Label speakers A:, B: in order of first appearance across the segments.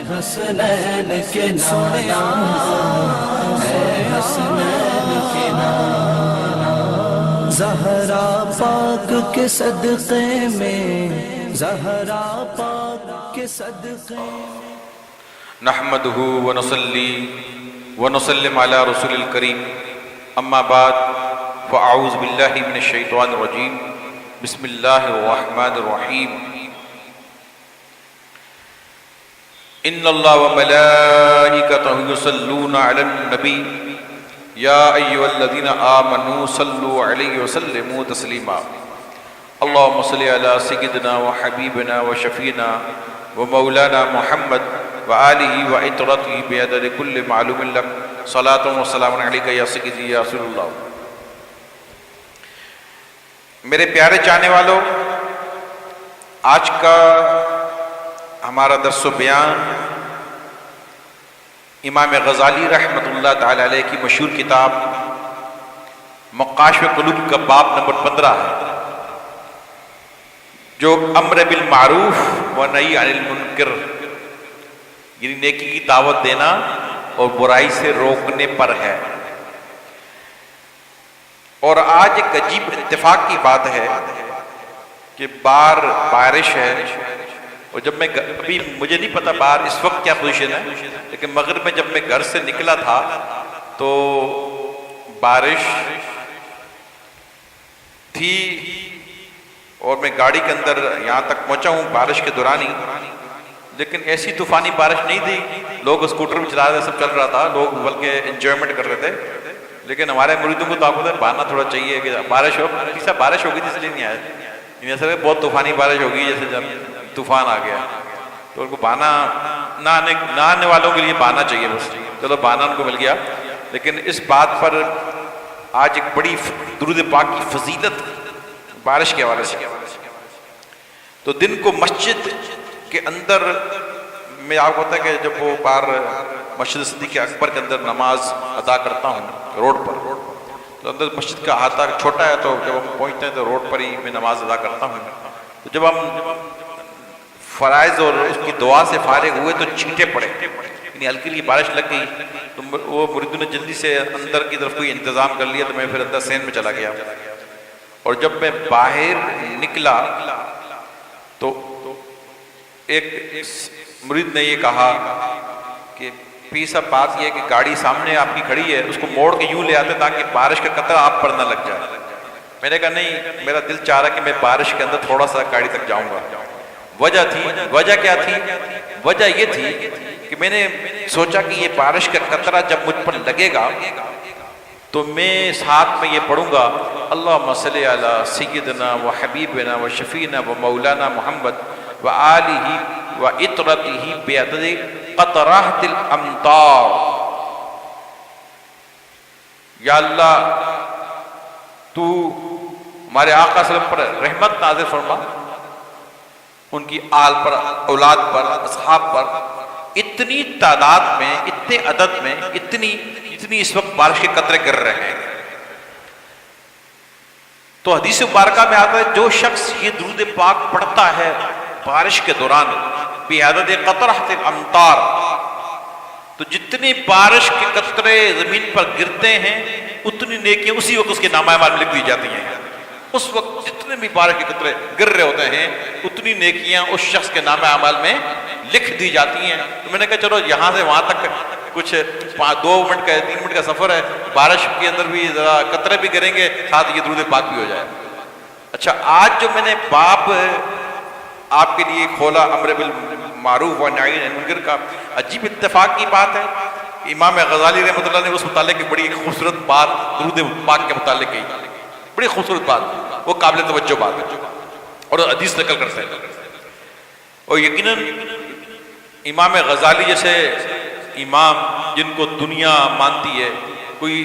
A: حسنین کے نانا، ہے حسنین کے نانا، زہرا پاک کے صدقے میں، زہرا پاک کے صدقے میں
B: نحمدہ ونصلی ونسلم علی رسول الکریم، اما بعد فاعوذ باللہ من الشیطان الرجیم، بسم اللہ الرحمن الرحیم۔ ان اللہ وملائکتہ یصلون علی النبی یا ایھا الذین آمنوا صلوا علیہ وسلموا تسلیما۔ اللہم صل علی سیدنا وحبیبنا وشفینا ومولانا محمد وآلہ وعطرتہ بعدد کل معلوم لک، صلاۃ وسلام علیک یا سیدی یا رسول اللہ۔ میرے پیارے چاہنے والوں، آج کا ہمارا درس و بیان امام غزالی رحمۃ اللہ تعالی علیہ کی مشہور کتاب مقاشف قلوب کا باب نمبر 15 ہے، جو امر بالمعروف و نہی عن المنکر، یعنی نیکی کی دعوت دینا اور برائی سے روکنے پر ہے۔ اور آج ایک عجیب اتفاق کی بات ہے کہ بارش ہے، اور جب میں ابھی مجھے نہیں پتا باہر اس وقت کیا پوزیشن ہے، لیکن مغرب میں جب میں گھر سے نکلا تھا تو بارش تھی، اور میں گاڑی کے اندر یہاں تک پہنچا ہوں بارش کے دوران ہی، لیکن ایسی طوفانی بارش نہیں تھی، لوگ اسکوٹر بھی چلا رہے، سب چل رہا تھا، لوگ بلکہ انجوائمنٹ کر رہے تھے، لیکن ہمارے مریدوں کو طاقت ہے بہانا تھوڑا چاہیے کہ بارش ہو، ایسا بارش ہوگی تھی اس لیے نہیں آیا، ایسا بہت طوفانی بارش ہوگی جیسے جب طوفان آ گیا، تو ان کو بہانا نہ آنے والوں کے لیے بہانا چاہیے، بس چلو بہانا ان کو مل گیا۔ لیکن اس بات پر آج ایک بڑی درود پاک کی فضیلت بارش کے حوالے سے، تو دن کو مسجد کے اندر میں آپ کو پتا ہے کہ جب وہ بار مسجد صدیق اکبر کے اندر نماز ادا کرتا ہوں روڈ پر، تو اندر مسجد کا احاطہ چھوٹا ہے، تو جب ہم پہنچتے ہیں تو روڈ پر ہی میں نماز ادا کرتا ہوں، تو جب ہم فرائض اور اس کی دعا سے فارغ ہوئے تو چھینٹے پڑے، یعنی ہلکی ہلکی بارش لگ گئی، تو وہ مریدوں نے جلدی سے اندر کی طرف کوئی انتظام کر لیا، تو میں پھر اندر سین میں چلا گیا، اور جب میں باہر نکلا تو ایک مرید نے یہ کہا کہ پیر صاحب بات یہ ہے کہ گاڑی سامنے آپ کی کھڑی ہے، اس کو موڑ کے یوں لے آتے تاکہ بارش کا قطرہ آپ پر نہ لگ جائے۔ میں نے کہا نہیں، میرا دل چاہ رہا کہ میں بارش کے اندر تھوڑا سا گاڑی تک جاؤں گا۔ وجہ کیا تھی؟ وجہ یہ تھی کہ میں نے سوچا کہ یہ بارش کا قطرہ جب مجھ پر لگے گا تو میں ساتھ میں یہ پڑھوں گا، اللہم صلی علی سیدنا و حبیبنا و شفینا و مولانا محمد و آلہ و عطرتہ بعدد قطرات الامطار۔ یا اللہ تو ہمارے آقا صلی اللہ علیہ وسلم پر رحمت نازل فرما، ان کی آل پر، اولاد پر، اصحاب پر، اتنی تعداد میں، اتنے عدد میں، اتنی اس وقت بارش کے قطرے گر رہے ہیں۔ تو حدیث مبارکہ میں آتا ہے جو شخص یہ درود پاک پڑھتا ہے بارش کے دوران بعدد قطرات الامطار، تو جتنی بارش کے قطرے زمین پر گرتے ہیں اتنی نیکیاں اسی وقت اس کے نامہ اعمال میں لکھ دی جاتی ہیں۔ اس وقت جتنے بھی بارش کے قطرے گر رہے ہوتے ہیں اتنی نیکیاں اس شخص کے نامہ اعمال میں لکھ دی جاتی ہیں۔ تو میں نے کہا چلو یہاں سے وہاں تک کچھ 2 منٹ کا 3 منٹ کا سفر ہے، بارش کے اندر بھی ذرا قطرے بھی گریں گے، ساتھ یہ درود پاک بھی ہو جائے۔ اچھا، آج جو میں نے باب آپ کے لیے کھولا امر بالمعروف و نہی عن المنکر کا، عجیب اتفاق کی بات ہے، امام غزالی رحمۃ اللہ نے اس متعلق کی بڑی خوبصورت بات درود پاک کے متعلق کی، بڑی خوبصورت بات، وہ قابل توجہ بات ہے، اور حدیث نقل کرتے ہیں۔ اور یقیناً امام غزالی جیسے امام جن کو دنیا مانتی ہے، کوئی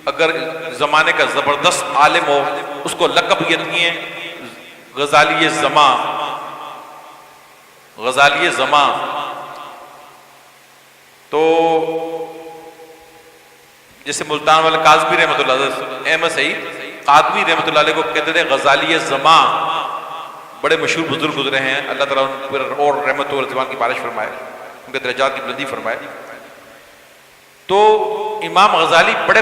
B: اگر زمانے کا زبردست عالم ہو اس کو لقب یہ دیے ہیں غزالی زماں، غزالی زماں۔ تو جیسے ملتان والے قاضمی رحمۃ اللہ علیہ، احمد سعید قادمی رحمۃ اللہ علیہ کو کہتے تھے غزالی زماں، بڑے مشہور بزرگ گزرے ہیں، اللہ تعالیٰ ان پر اور رحمت و رضوان کی بارش فرمائے۔ ان کے درجات کی بلندی فرمائے. تو امام غزالی بڑے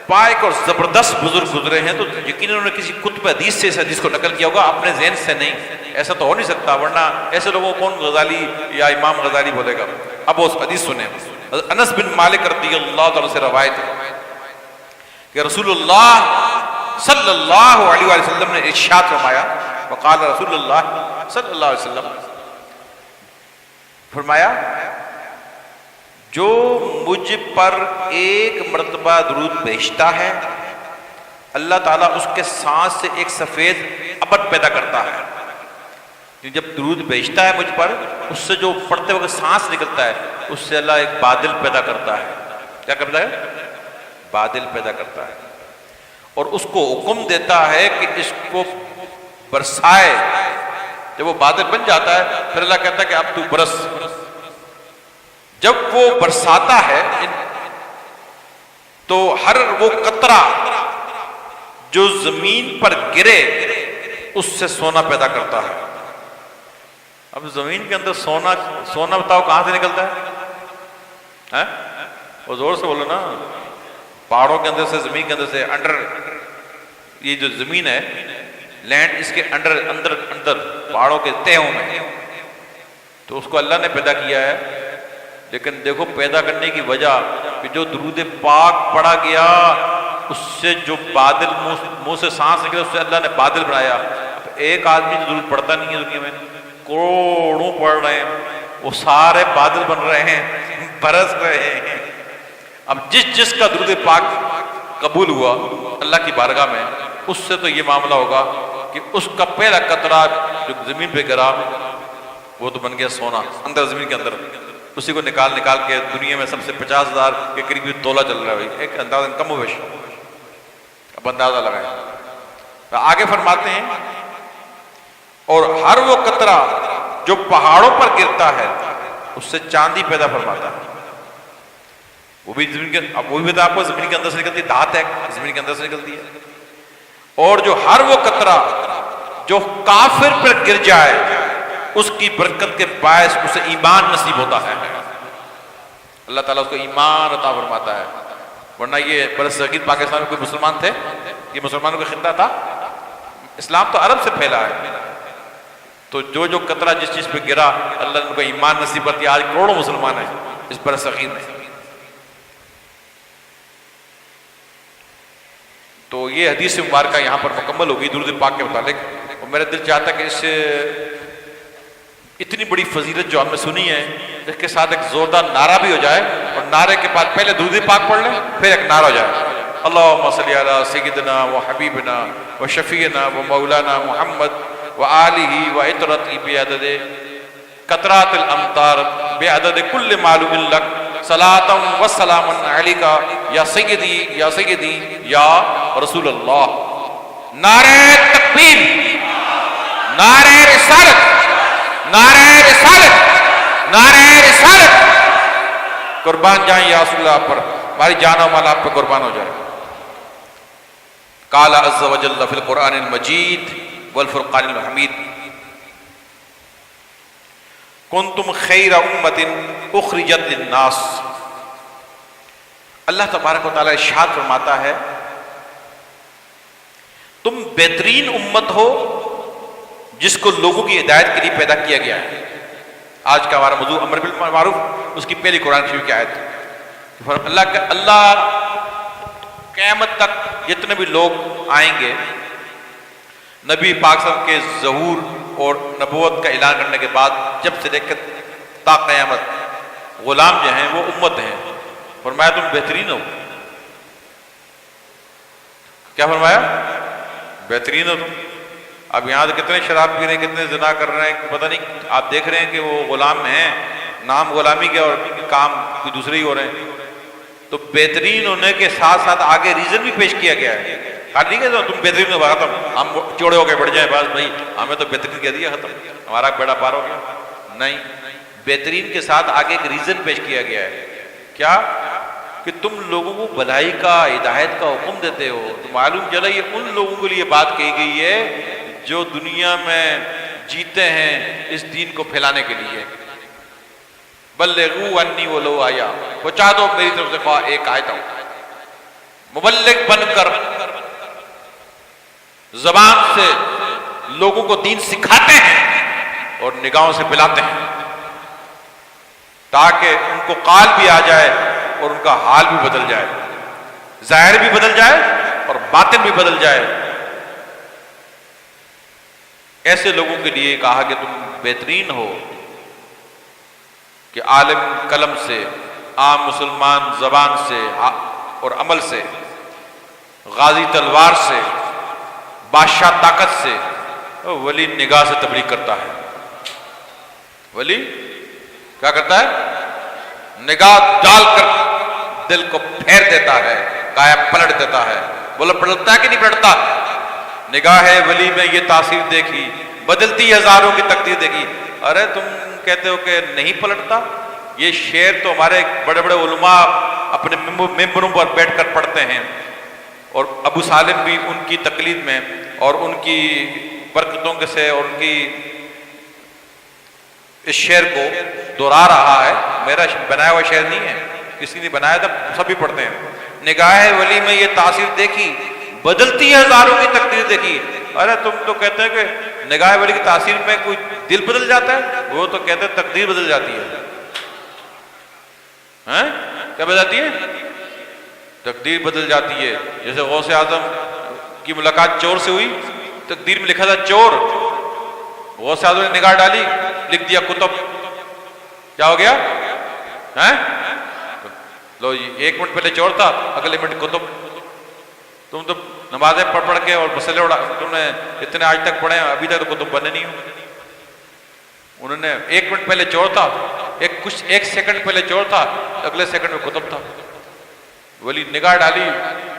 B: پائق اور زبردست بزرگ گزرے ہیں، تو یقیناً انہوں نے کسی کتب حدیث سے اس حدیث کو نقل کیا ہوگا، اپنے ذہن سے نہیں. ایسا تو ہو نہیں سکتا، ورنہ ایسے لوگوں کو کون غزالی یا امام غزالی بولے گا. اب وہ حدیث سنیں. انس بن مالک رضی اللہ تعالیٰ سے روایت ہے کہ رسول اللہ صلی اللہ علیہ وسلم نے ارشاد فرمایا، وقال رسول اللہ صلی اللہ علیہ وسلم، فرمایا جو مجھ پر ایک مرتبہ درود بھیجتا ہے اللہ تعالیٰ اس کے سانس سے ایک سفید ابر پیدا کرتا ہے. جب درود بھیجتا ہے مجھ پر، اس سے جو پڑھتے وقت سانس نکلتا ہے اس سے اللہ ایک بادل پیدا کرتا ہے. کیا کرتا ہے؟ بادل پیدا کرتا ہے، اور اس کو حکم دیتا ہے کہ اس کو برسائے. جب وہ بادل بن جاتا ہے پھر اللہ کہتا ہے کہ اب تو برس. جب وہ برساتا ہے تو ہر وہ قطرہ جو زمین پر گرے اس سے سونا پیدا کرتا ہے. اب زمین کے اندر سونا بتاؤ کہاں سے نکلتا ہے؟ وہ زور سے بولو نا. پہاڑوں کے اندر سے، زمین کے اندر سے، انڈر، یہ جو زمین ہے لینڈ، اس کے اندر پہاڑوں کے تہوں میں، تو اس کو اللہ نے پیدا کیا ہے. لیکن دیکھو پیدا کرنے کی وجہ کہ جو درود پاک پڑھا گیا اس سے جو بادل منہ سے سانس نکلے اس سے اللہ نے بادل بنایا. اب ایک آدمی جو درود پڑھتا نہیں ہے دنیا میں، کروڑوں پڑھ رہے ہیں، وہ سارے بادل بن رہے ہیں، برس رہے ہیں. اب جس کا درود پاک قبول ہوا اللہ کی بارگاہ میں، اس سے تو یہ معاملہ ہوگا کہ اس کا پہلا قطرہ جو زمین پہ گرا وہ تو بن گیا سونا اندر زمین کے اندر. اسی کو نکال کے دنیا میں سب سے 50,000 کے قریب تولہ چل رہا ہے. ایک اندازہ کم و بیش، اب اندازہ لگائیں. آگے فرماتے ہیں اور ہر وہ قطرہ جو پہاڑوں پر گرتا ہے اس سے چاندی پیدا فرماتا ہے. وہ بھی زمین کے، اب وہ بھی بتا آپ کو زمین کے اندر سے نکلتی ہے، دھات ہے زمین کے اندر سے نکلتی ہے. اور جو ہر وہ قطرہ جو کافر پر گر جائے اس کی برکت کے باعث اسے ایمان نصیب ہوتا ہے. اللہ تعالیٰ اس کو ایمان عطا فرماتا ہے. ورنہ یہ برصغیر پاکستان میں کوئی مسلمان تھے؟ یہ مسلمانوں کا خطہ تھا؟ اسلام تو عرب سے پھیلا ہے. تو جو قطرہ جس چیز پہ گرا اللہ نے ان کو ایمان نصیب کر دیا. آج کروڑوں مسلمان ہیں اس برصغیر میں. تو یہ حدیث مبارکہ یہاں پر مکمل ہوگی درود پاک کے متعلق. اور میرا دل چاہتا ہے کہ اس اتنی بڑی فضیلت جو ہم نے سنی ہے اس کے ساتھ ایک زوردار نعرہ بھی ہو جائے، اور نعرے کے بعد پہلے درود پاک پڑھ لیں پھر ایک نعرہ ہو جائے، اللہم صلی علی سیدنا و حبیبنا و شفیعنا و مولانا محمد و آلہ و عطرتہ بعدد قطرات الامطار بعدد کل معلوم لک صلاۃ و سلام علیکہ یا سیدی یا رسول اللہ. نعرہ تکبیر، نعرہ رسالت، نعرہ رسالت، نعرہ رسالت. قربان جائیں یا رسول اللہ پر، ہماری جان و مال آپ پہ قربان ہو جائے. قال عز وجل فی القرآن المجید والفرقان الحمید کنتم خیر امت اخرجت للناس. اللہ تبارک و تعالیٰ ارشاد فرماتا ہے تم بہترین امت ہو جس کو لوگوں کی ہدایت کے لیے پیدا کیا گیا ہے. آج کا ہمارا موضوع امر بالمعروف، اس کی پہلی قرآن شریف کی آیت ہے. اللہ قیامت تک جتنے بھی لوگ آئیں گے نبی پاک صلی اللہ علیہ وسلم کے ظہور اور نبوت کا اعلان کرنے کے بعد جب سے لے کر تا قیامت غلام جو ہیں وہ امت ہیں. فرمایا تم بہترین ہو. کیا فرمایا؟ بہترین ہو تم. اب یہاں کتنے شراب پی رہے ہیں، کتنے زنا کر رہے ہیں، پتہ نہیں. آپ دیکھ رہے ہیں کہ وہ غلام ہیں، نام غلامی کے اور کام کوئی دوسرے ہی ہو رہے ہیں. تو بہترین ہونے کے ساتھ ساتھ آگے ریزن بھی پیش کیا گیا ہے. ٹھیک ہے تم بہترین ہو، ختم، ہم چوڑے ہو کے بڑھ جائیں بس بھائی ہمیں تو بہترین کہہ دیا، ختم، ہمارا بیڑا پار ہو گیا. نہیں، بہترین کے ساتھ آگے ایک ریزن پیش کیا گیا ہے. کیا؟ کہ تم لوگوں کو بھلائی کا، ہدایت کا حکم دیتے ہو. تو معلوم چلا یہ ان لوگوں کے لیے بات کہی گئی ہے جو دنیا میں جیتے ہیں اس دین کو پھیلانے کے لیے. بلغوا انی ولو آیا، پہنچا دو میری طرف سے خواہ ایک آیت ہو۔ مبلغ بن کر زبان سے لوگوں کو دین سکھاتے ہیں اور نگاہوں سے پلاتے ہیں، تاکہ ان کو قال بھی آ جائے اور ان کا حال بھی بدل جائے، ظاہر بھی بدل جائے اور باطن بھی بدل جائے۔ ایسے لوگوں کے لیے کہا کہ تم بہترین ہو کہ عالم قلم سے، عام مسلمان زبان سے اور عمل سے، غازی تلوار سے، بادشاہ طاقت سے، ولی نگاہ سے تبلیغ کرتا ہے۔ ولی کیا کرتا ہے؟ نگاہ ڈال کر دل کو پھیر دیتا ہے، کایا پلٹ دیتا ہے۔ بولا پلٹتا ہے کہ نہیں پلٹتا؟ نگاہ ولی میں یہ تاثیر دیکھی، بدلتی ہزاروں کی تقدیر دیکھی۔ ارے تم کہتے ہو کہ نہیں پلٹتا؟ یہ شعر تو ہمارے بڑے بڑے علماء اپنے ممبروں پر بیٹھ کر پڑھتے ہیں، اور ابو سالم بھی ان کی تقلید میں اور ان کی برکتوں کے سے اور ان کی اس شعر کو دہرا رہا ہے۔ میرا بنایا ہوا شعر نہیں ہے، کسی نے بنایا تھا، سبھی پڑھتے ہیں۔ نگاہ ولی میں یہ تاثیر دیکھی، بدلتی ہزاروں کی تقدیر دیکھی۔ ارے تم تو کہتے ہیں کہ نگاہ ولی کی تاثیر میں کوئی دل بدل جاتا ہے، وہ تو کہتے ہیں تقدیر بدل جاتی ہے۔ کیا بدل جاتی ہے؟ تقدیر بدل جاتی ہے۔ جیسے غوث اعظم کی ملاقات چور سے ہوئی، تقدیر میں لکھا تھا چور، غوث اعظم نے نگاہ ڈالی، لکھ دیا کتب، کیا ہو گیا؟ لو جی، 1 منٹ پہلے چور تھا، اگلے منٹ کتب۔ تم تو نمازیں پڑھ کے اور مسئلے اڑا، تم نے اتنے آج تک پڑھے، ابھی تک تو کتب بنے نہیں ہو۔ انہوں نے 1 منٹ پہلے چور تھا، ایک سیکنڈ پہلے چور تھا، اگلے سیکنڈ میں کتب تھا۔ ولی نگاہ ڈالی،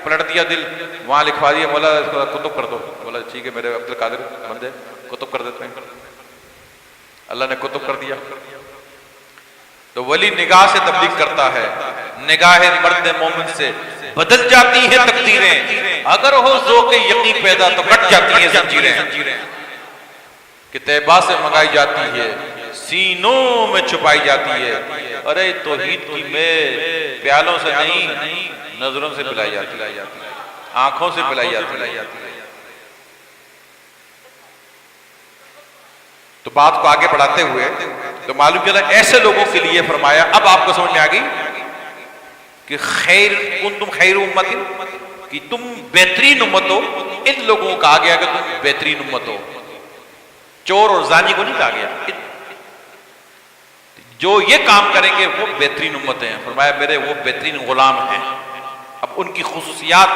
B: پلٹ دیا دل، وہاں لکھوا دیا، مولا اس کو کتب کر دو۔ بولا ٹھیک ہے، میرے عبد القادر بندے کتب کر دیتے ہیں۔ اللہ نے کتب کر دیا۔ تو ولی نگاہ سے تبلیغ کرتا ہے، نگاہ مرد مومن سے بدل جاتی ہیں تقدیریں، اگر ہو ذوق یقین پیدا تو کٹ جاتی ہیں زنجیریں، کہ طیبہ سے منگائی جاتی ہے، سینوں میں چھپائی جاتی ہے۔ ارے توحید کی میں پیالوں سے نہیں، نظروں سے پلائی جاتی ہے، آنکھوں سے پلائی جاتی ہے۔ تو بات کو آگے بڑھاتے ہوئے تو معلوم چلا ایسے لوگوں کے لیے فرمایا، اب آپ کو سمجھ میں آ گئی کہ خیر کنتم خیر امت، کہ تم بہترین امت ہو۔ ان لوگوں کو کہا گیا کہ تم بہترین امت ہو، چور اور زانی کو نہیں کہا گیا۔ جو یہ کام کریں گے وہ بہترین امت ہیں۔ فرمایا میرے وہ بہترین غلام ہیں۔ اب ان کی خصوصیات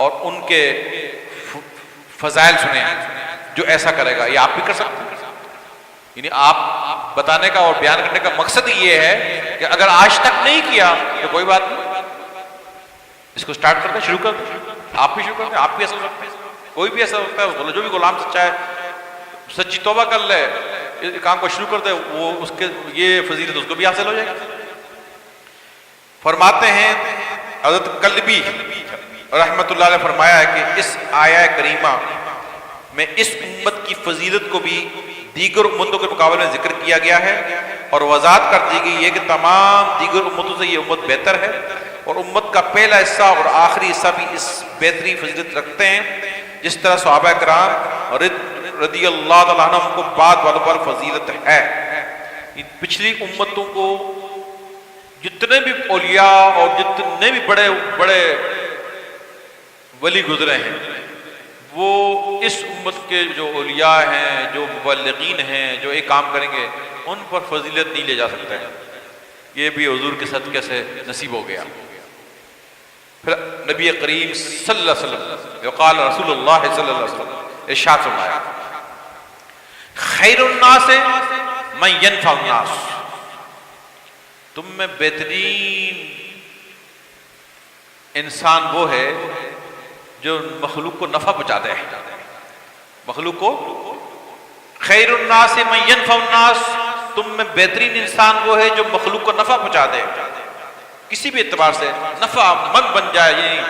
B: اور ان کے فضائل سنیں، جو ایسا کرے گا یہ آپ بھی کر سکتے ہیں۔ یعنی آپ بتانے کا اور بیان کرنے کا مقصد یہ ہے کہ اگر آج تک نہیں کیا تو کوئی بات نہیں، اس کو سٹارٹ کرتے ہیں، شروع کرتے ہیں، آپ بھی شروع کرتے ہیں، آپ بھی ایسا ہو سکتے ہیں، کوئی بھی ایسا ہوتا ہے۔ جو بھی غلام سچا ہے، سچی توبہ کر لے، اس کام کو شروع کر دے، وہ اس کے یہ فضیلت اس کو بھی حاصل ہو جائے گی۔ فرماتے ہیں حضرت کلبی رحمت اللہ علیہ فرمایا ہے کہ اس آیہ کریمہ میں اس امت کی فضیلت کو بھی دیگر امتوں کے مقابلے میں ذکر کیا گیا ہے، اور وضاحت کر دی گئی ہے کہ تمام دیگر امتوں سے یہ امت بہتر ہے، اور امت کا پہلا حصہ اور آخری حصہ بھی اس بہتری فضیلت رکھتے ہیں، جس طرح صحابہ کرام رضی اللہ تعالیٰ عنہ کو بعد والوں پر فضیلت ہے۔ پچھلی امتوں کو جتنے بھی اولیاء اور جتنے بھی بڑے بڑے ولی گزرے ہیں، وہ اس امت کے جو اولیاء ہیں، جو مبلغین ہیں، جو ایک کام کریں گے، ان پر فضیلت نہیں لے جا سکتے۔ یہ بھی حضور کے صدقے سے نصیب ہو گیا۔ پھر نبی کریم صلی اللہ علیہ وسلم وقال رسول اللہ صلی اللہ علیہ وسلم ارشاد فرمایا، خیر الناس من ینفع الناس، تم میں بہترین انسان وہ ہے جو مخلوق کو نفع پہنچاتا ہے۔ مخلوق کو خیر الناس من ینفع الناس، تم میں بہترین انسان وہ ہے جو مخلوق کو نفع پہنچا دے، کسی بھی اعتبار سے نفع مند بن جائے، یعنی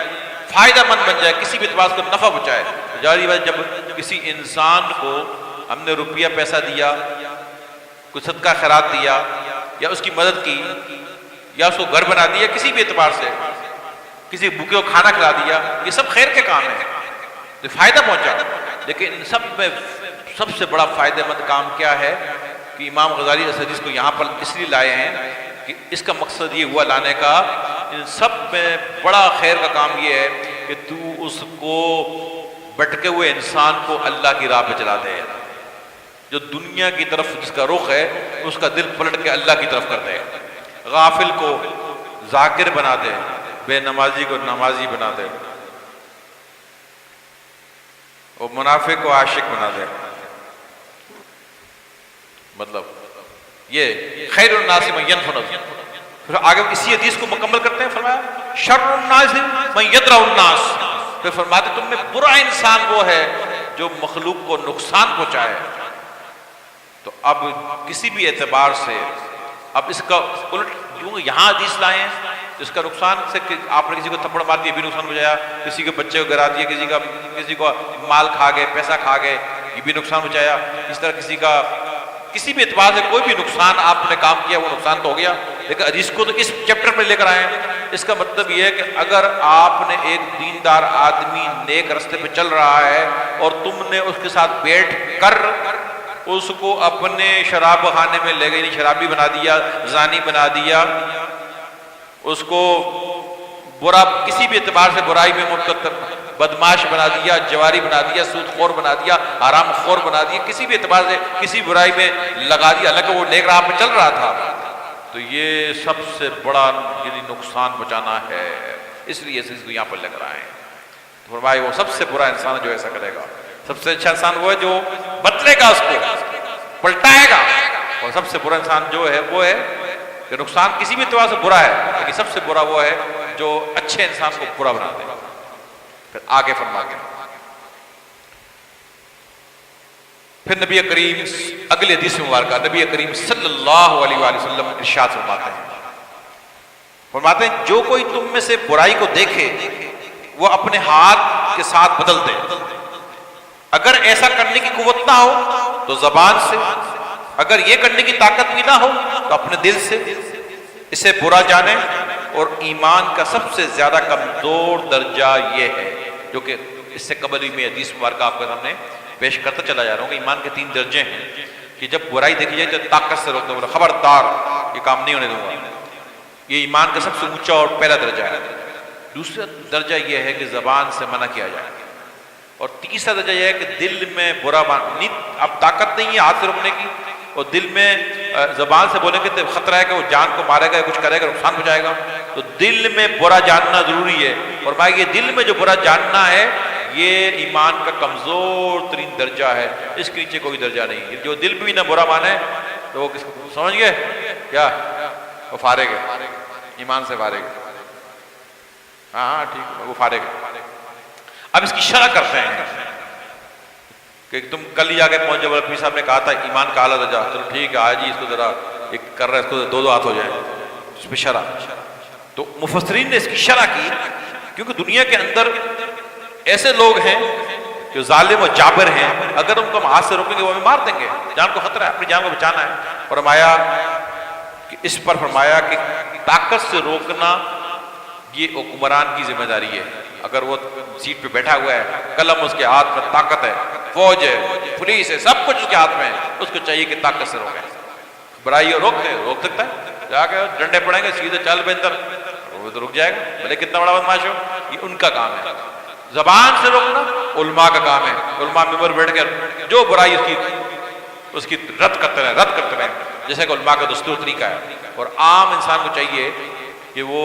B: فائدہ مند بن جائے، کسی بھی اعتبار سے نفع پہنچائے۔ جاری بات، جب کسی انسان کو ہم نے روپیہ پیسہ دیا، کوئی صدقہ خیرات دیا، یا اس کی مدد کی یا اس کو گھر بنا دیا، کسی بھی اعتبار سے کسی بھوکے کو کھانا کھلا دیا، یہ سب خیر کے کام ہیں، یہ فائدہ پہنچا۔ لیکن ان سب میں سب سے بڑا فائدہ مند کام کیا ہے کہ امام غزالی اس حدیث کو یہاں پر اس لیے لائے ہیں کہ اس کا مقصد یہ ہوا لانے کا، ان سب میں بڑا خیر کا کام یہ ہے کہ تو اس کو بھٹکے ہوئے انسان کو اللہ کی راہ پہ چلا دے، جو دنیا کی طرف جس کا رخ ہے اس کا دل پلٹ کے اللہ کی طرف کر دے، غافل کو ذاکر بنا دے، بے نمازی کو نمازی بنا دے، اور منافق کو عاشق بنا دے۔ مطلب یہ خیر الناس من ينفع الناس۔ پھر آگے اسی حدیث کو مکمل کرتے ہیں، فرمایا شر الناس من يضر الناس، پھر فرماتے تم میں برا انسان وہ ہے جو مخلوق کو نقصان پہنچائے۔ تو اب کسی بھی اعتبار سے اب اس کا الٹ جو یہاں حدیث لائے ہیں، اس کا نقصان سے کہ آپ نے کسی کو تھپڑ مار دیا بھی نقصان پہنچایا، کسی کے بچے کو گرا دیا، کسی کو مال کھا گئے، پیسہ کھا گئے، یہ بھی نقصان پہنچایا۔ اس طرح کسی بھی اعتبار سے کوئی بھی نقصان آپ نے کام کیا وہ نقصان تو ہو گیا۔ لیکن حدیث کو تو اس چیپٹر میں لے کر آئے ہیں، اس کا مطلب یہ ہے کہ اگر آپ نے ایک دیندار آدمی نیک رستے پہ چل رہا ہے اور تم نے اس کے ساتھ بیٹھ کر اس کو اپنے شراب خانے میں لے گئے، شرابی بنا دیا، زانی بنا دیا، اس کو برا کسی بھی اعتبار سے برائی میں مبتلا بدماش بنا دیا، جواری بنا دیا، سود خور بنا دیا، حرام خور بنا دیا، کسی بھی اعتبار سے کسی برائی میں لگا دیا، حالانکہ وہ نیک راہ پہ چل رہا تھا، تو یہ سب سے بڑا یعنی نقصان بچانا ہے۔ اس لیے اس کو یہاں پر لے کر آئے ہیں۔ تو فرمائے وہ سب سے برا انسان جو ایسا کرے گا، سب سے اچھا انسان وہ ہے جو بدلے گا، اس کو پلٹائے گا، اور سب سے برا انسان جو ہے وہ ہے کہ نقصان کسی بھی اعتبار سے برا ہے، لیکن سب سے برا وہ ہے جو اچھے انسان کو برا بنا دے۔ پھر آگے فرماتے ہیں، پھر نبی کریم اگلی حدیث مبارکہ نبی کریم صلی اللہ علیہ وآلہ وسلم ارشاد فرماتے ہیں جو کوئی تم میں سے برائی کو دیکھے وہ اپنے ہاتھ کے ساتھ بدل دے، اگر ایسا کرنے کی قوت نہ ہو تو زبان سے، اگر یہ کرنے کی طاقت بھی نہ ہو تو اپنے دل سے اسے برا جانے۔ اور ایمان کا سب سے زیادہ کمزور درجہ یہ ہے، جو کہ اس سے قبل ہی میں حدیث مبارکہ آپ کے سامنے پیش کرتا چلا جا رہا ہوں کہ ایمان کے 3 درجے ہیں کہ جب برائی دیکھی جائے تو طاقت سے روک دو، خبردار یہ کام نہیں ہونے دوں گا، یہ ایمان کا سب سے اونچا اور پہلا درجہ ہے۔ دوسرا درجہ یہ ہے کہ زبان سے منع کیا جائے، اور تیسرا درجہ یہ ہے کہ دل میں برا اب طاقت نہیں ہے ہاتھ سے روکنے کی، اور دل میں زبان سے بولیں گے تو خطرہ ہے کہ وہ جان کو مارے گا، کچھ کرے گا، نقصان پہنچائے گا، تو دل میں برا جاننا ضروری ہے۔ اور بھائی یہ دل میں جو برا جاننا ہے یہ ایمان کا کمزور ترین درجہ ہے، اس کے نیچے کوئی درجہ نہیں ہے۔ جو دل بھی نہ برا مانے تو وہ کس کو سمجھ گئے کیا؟ وہ فارغ ہے، ایمان سے فارغ ہے۔ ہاں ٹھیک ہے، وہ فارغ ہے۔ اب اس کی شرح کرتے ہیں کہ تم کل ہی آگے پہنچ جاؤ، پیر صاحب نے کہا تھا ایمان کا اعلیٰ درجہ، چلو ٹھیک ہے آج ہی اس کو ذرا ایک کر رہا ہے، اس کو 2 ہاتھ ہو جائیں اس پہ شرح۔ تو مفسرین نے اس کی شرح کی کیونکہ دنیا کے اندر ایسے لوگ ہیں جو ظالم و جابر ہیں، اگر ان کو ہم ہاتھ سے روکیں گے وہ ہمیں مار دیں گے، جان کو خطرہ ہے، اپنی جان کو بچانا ہے۔ فرمایا کہ اس پر فرمایا کہ طاقت سے روکنا یہ حکمران کی ذمہ داری ہے۔ اگر وہ سیٹ پہ بیٹھا ہوا ہے، قلم اس کے ہاتھ میں، طاقت ہے، فوج ہے، پولیس ہے، سب کچھ اس کے ہاتھ میں ہے، اس کو چاہیے کہ طاقت سے روکے۔ برائی روک سکتا ہے، جا کے ڈنڈے پڑیں گے، سیدھے چل بہتر، وہ تو رک جائے گا، بھلے کتنا بڑا بدماش ہو، یہ ان کا کام ہے۔ زبان سے روکنا علماء کا کام ہے، علماء ممبر بیٹھ کر جو برائی اس کی رد کرتے رہیں، جیسے کہ علماء کا دستور طریقہ ہے۔ اور عام انسان کو چاہیے کہ وہ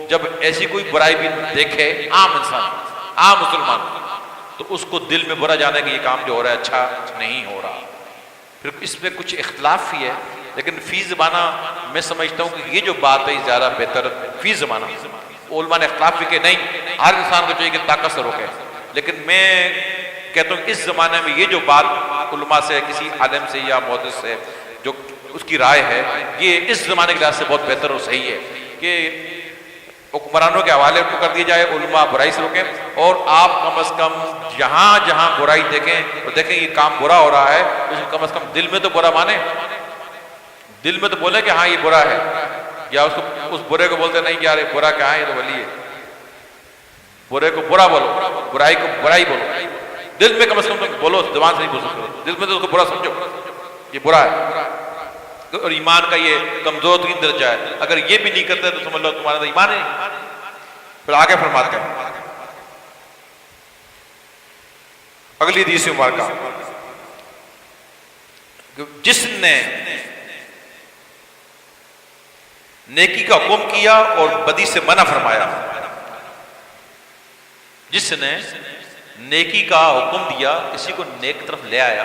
B: جب ایسی کوئی برائی بھی دیکھے، عام انسان، عام مسلمان، تو اس کو دل میں برا جانے کہ یہ کام جو ہو رہا ہے اچھا نہیں ہو رہا۔ پھر اس میں کچھ اختلاف ہی ہے، لیکن فی زمانہ میں سمجھتا ہوں کہ یہ جو بات ہے زیادہ بہتر فی زمانہ۔ علماء نے اختلاف بھی کہ نہیں، ہر انسان کو چاہیے کہ طاقت سے روکے، لیکن میں کہتا ہوں اس زمانے میں یہ جو بات علماء سے، کسی عالم سے یا محدث سے جو اس کی رائے ہے، یہ اس زمانے کے لحاظ سے بہت بہتر اور صحیح ہے کہ حکمرانوں کے حوالے کو کر دیا جائے، علماء برائی سے روکیں، اور آپ کم از کم جہاں جہاں برائی دیکھیں اور دیکھیں یہ کام برا ہو رہا ہے، اس کو کم از کم دل میں تو برا مانیں، دل میں تو بولے کہ ہاں یہ برا ہے، یا اس برے کو بولتے نہیں کہ یار یہ برا کیا ہے، یہ تو ولی ہے. برے کو برا بولو، برائی کو برائی بولو. دل میں کم از کم تم بولو، زبان سے نہیں بول سکتے، دل میں تو اس کو برا سمجھو، یہ برا ہے. اور ایمان کا یہ کمزور ترین درجہ ہے. اگر یہ بھی نہیں کرتے تو سمجھ لو تمہارا تو ایمان ہی نہیں. پھر آگے فرماتے ہیں اگلی حدیث مبارکہ، جس نے نیکی کا حکم کیا اور بدی سے منع فرمایا. جس نے نیکی کا حکم دیا، کسی کو نیک طرف لے آیا،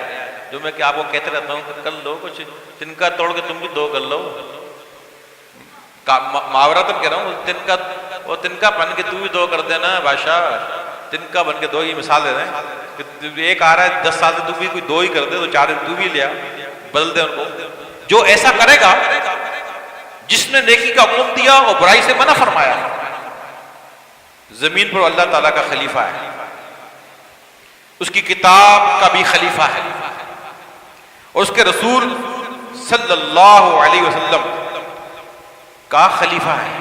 B: جو میں کہ آپ کو کہتے رہتا ہوں کہ کر لو کچھ تنکا توڑ کے تم بھی دو کر لو. محاورہ تو کہہ رہا ہوں، تنکا بن کے تو بھی دو کر دینا بادشاہ، تنکا بن کے دو. یہ مثال دے رہے ہیں کہ ایک آ رہا ہے 10 سال سے تو بھی کوئی دو ہی کر دے، تو 4 تو بھی لیا، بدل دے ان کو. جو ایسا کرے گا، جس نے نیکی کا حکم دیا اور برائی سے منع فرمایا، زمین پر اللہ تعالیٰ کا خلیفہ ہے، اس کی کتاب کا بھی خلیفہ ہے، اور اس کے رسول صلی اللہ علیہ وسلم کا خلیفہ ہے.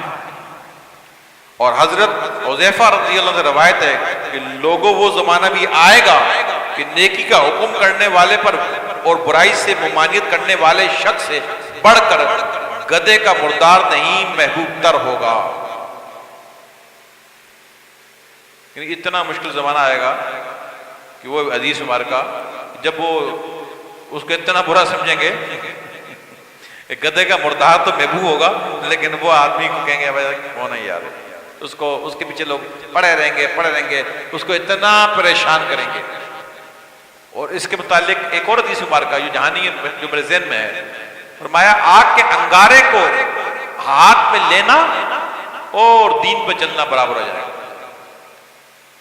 B: اور حضرت حذیفہ رضی اللہ عنہ سے روایت ہے کہ لوگوں وہ زمانہ بھی آئے گا کہ نیکی کا حکم کرنے والے پر اور برائی سے ممانعت کرنے والے شخص سے بڑھ کر گدھے کا مردار نہیں محبوب تر ہوگا. یعنی اتنا مشکل زمانہ آئے گا کہ وہ حدیث مبارکہ جب وہ اس کو اتنا برا سمجھیں گے، گدھے کا مردار تو محبوب ہوگا، لیکن وہ آدمی کو کہیں گے بھائی کون ہے یار، اس کے پیچھے لوگ پڑے رہیں گے، اس کو اتنا پریشان کریں گے. اور اس کے متعلق ایک اور حدیث مبارکہ جو جہانی جو میرے ذہن میں ہے، فرمایا آگ کے انگارے کو ہاتھ میں لینا اور دین پہ چلنا برابر ہو جائے گا.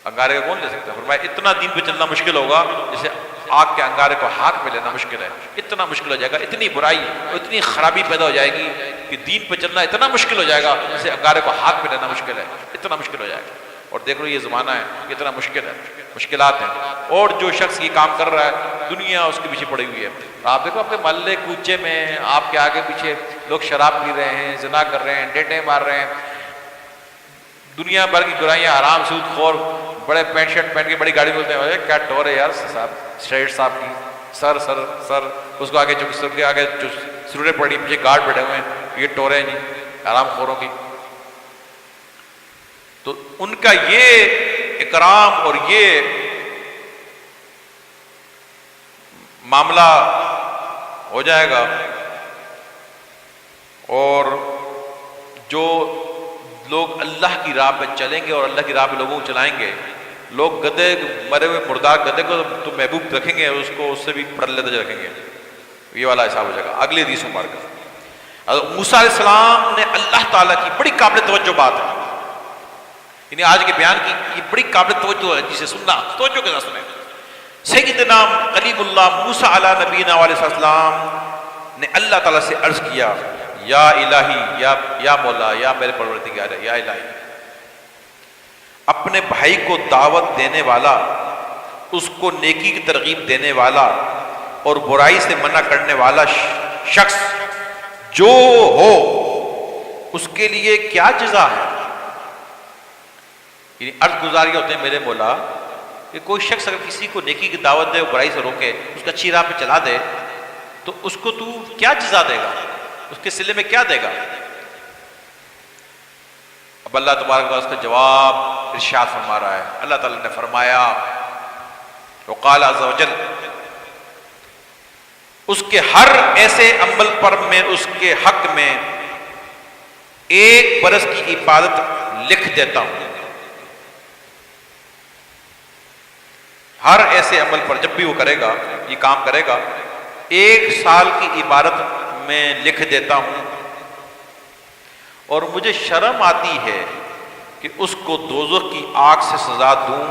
B: انگارے کو کون لے سکتا ہے؟ فرمایا اتنا دین پہ چلنا مشکل ہوگا جیسے آگ کے انگارے کو ہاتھ میں لینا مشکل ہے. اتنا مشکل ہو جائے گا، اتنی برائی اور اتنی خرابی پیدا ہو جائے گی کہ دین پہ چلنا اتنا مشکل ہو جائے گا جیسے انگارے کو ہاتھ میں لینا مشکل ہے. اتنا مشکل ہو جائے گا. اور دیکھ لو یہ زمانہ ہے، اتنا مشکل ہے، مشکلات ہیں. اور جو شخص یہ کام کر رہا ہے، دنیا اس کے پیچھے پڑی ہوئی ہے. آپ دیکھو اپنے محلے کوچے میں آپ کے آگے پیچھے لوگ شراب پی رہے ہیں، زنا کر رہے ہیں، ڈیٹیں مار رہے ہیں، دنیا بھر کی برائیاں، حرام سود خور، بڑے پینٹ شرٹ پہن کے بڑی گاڑی بولتے ہیں کیا ٹور ہے یار صاحب، اسٹریٹ صاحب کی سر سر سر، اس کو آگے آگے سرورے پڑی، پیچھے گارڈ بیٹھے ہوئے ہیں، یہ ٹوریں جی حرام خوروں کی. تو ان کا یہ اکرام اور یہ معاملہ ہو جائے گا. اور جو لوگ اللہ کی راہ پہ چلیں گے اور اللہ کی راہ پہ لوگوں کو چلائیں گے، لوگ گدھے مرے ہوئے مردار گدھے کو تو محبوب رکھیں گے، اس کو اس سے بھی پرلے درجے رکھیں گے. یہ والا حساب ہو جائے گا. اگلی حدیث مبارکہ، موسیٰ علیہ السلام نے اللہ تعالیٰ کی بڑی قابل توجہ بات ہے، یعنی آج کے بیان کی یہ بڑی قابل توجہ ہے جسے سننا توجہ کے ساتھ سنیں. سیدنا کلیم اللہ موسیٰ علیہ نبینا علیہ السلام نے اللہ تعالیٰ سے عرض کیا، یا الہی، یا مولا، یا میرے پروردگار، یا الہی، اپنے بھائی کو دعوت دینے والا، اس کو نیکی کی ترغیب دینے والا اور برائی سے منع کرنے والا شخص جو ہو، اس کے لیے کیا جزا ہے؟ یعنی عرض گزار یہ ہوتے ہیں میرے مولا کہ کوئی شخص اگر کسی کو نیکی کی دعوت دے اور برائی سے روکے، اس کو اچھی راہ پہ چلا دے، تو اس کو تو کیا جزا دے گا، اس کے صلے میں کیا دے گا؟ اب اللہ تبارک و تعالیٰ اس کا جواب ارشاد فرما رہا ہے. اللہ تعالیٰ نے فرمایا، وقال عز وجل، اس کے ہر ایسے عمل پر میں اس کے حق میں 1 برس کی عبادت لکھ دیتا ہوں. ہر ایسے عمل پر جب بھی وہ کرے گا، یہ کام کرے گا، 1 سال کی عبادت میں لکھ دیتا ہوں. اور مجھے شرم آتی ہے کہ اس کو دوزخ کی آگ سے سزا دوں.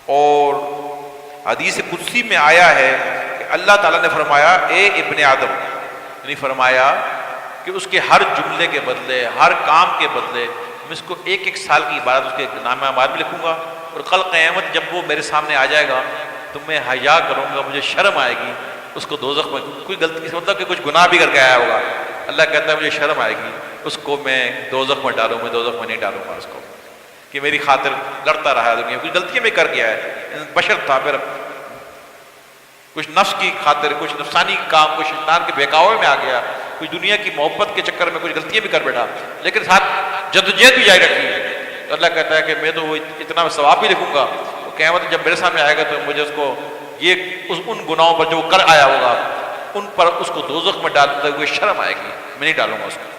B: اور حدیث قدسی میں آیا ہے کہ اللہ تعالیٰ نے فرمایا، اے ابن آدم، یعنی فرمایا کہ اس کے ہر جملے کے بدلے، ہر کام کے بدلے میں اس کو 1 سال کی عبادت اس کے نامہ اعمال میں لکھوں گا. اور کل قیامت جب وہ میرے سامنے آ جائے گا تو میں حیا کروں گا، مجھے شرم آئے گی اس کو دوزخ میں کوئی غلطی مطلب کہ کچھ گناہ بھی کر کے آیا ہوگا، اللہ کہتا ہے مجھے شرم آئے گی اس کو میں دوزخ میں ڈالوں، میں دوزخ میں نہیں ڈالوں گا اس کو، کہ میری خاطر لڑتا رہا ہے دنیا، کچھ غلطیاں بھی کر گیا ہے، بشر تھا، پھر کچھ نفس کی خاطر، کچھ نفسانی کام، کچھ شیطان کے بہکاوے میں آ گیا، کچھ دنیا کی محبت کے چکر میں کچھ غلطیاں بھی کر بیٹھا، لیکن ساتھ جدوجہد بھی جاری رکھی ہے۔ تو اللہ کہتا ہے کہ میں تو وہ اتنا ثواب بھی لکھوں گا، تو قیامت جب میرے سامنے آئے گا تو مجھے اس کو یہ ان گناہوں پر جو وہ کر آیا ہوگا ان پر اس کو دوزخ میں ڈالتے ہوئے شرم آئے گی، میں نہیں ڈالوں گا اس کو۔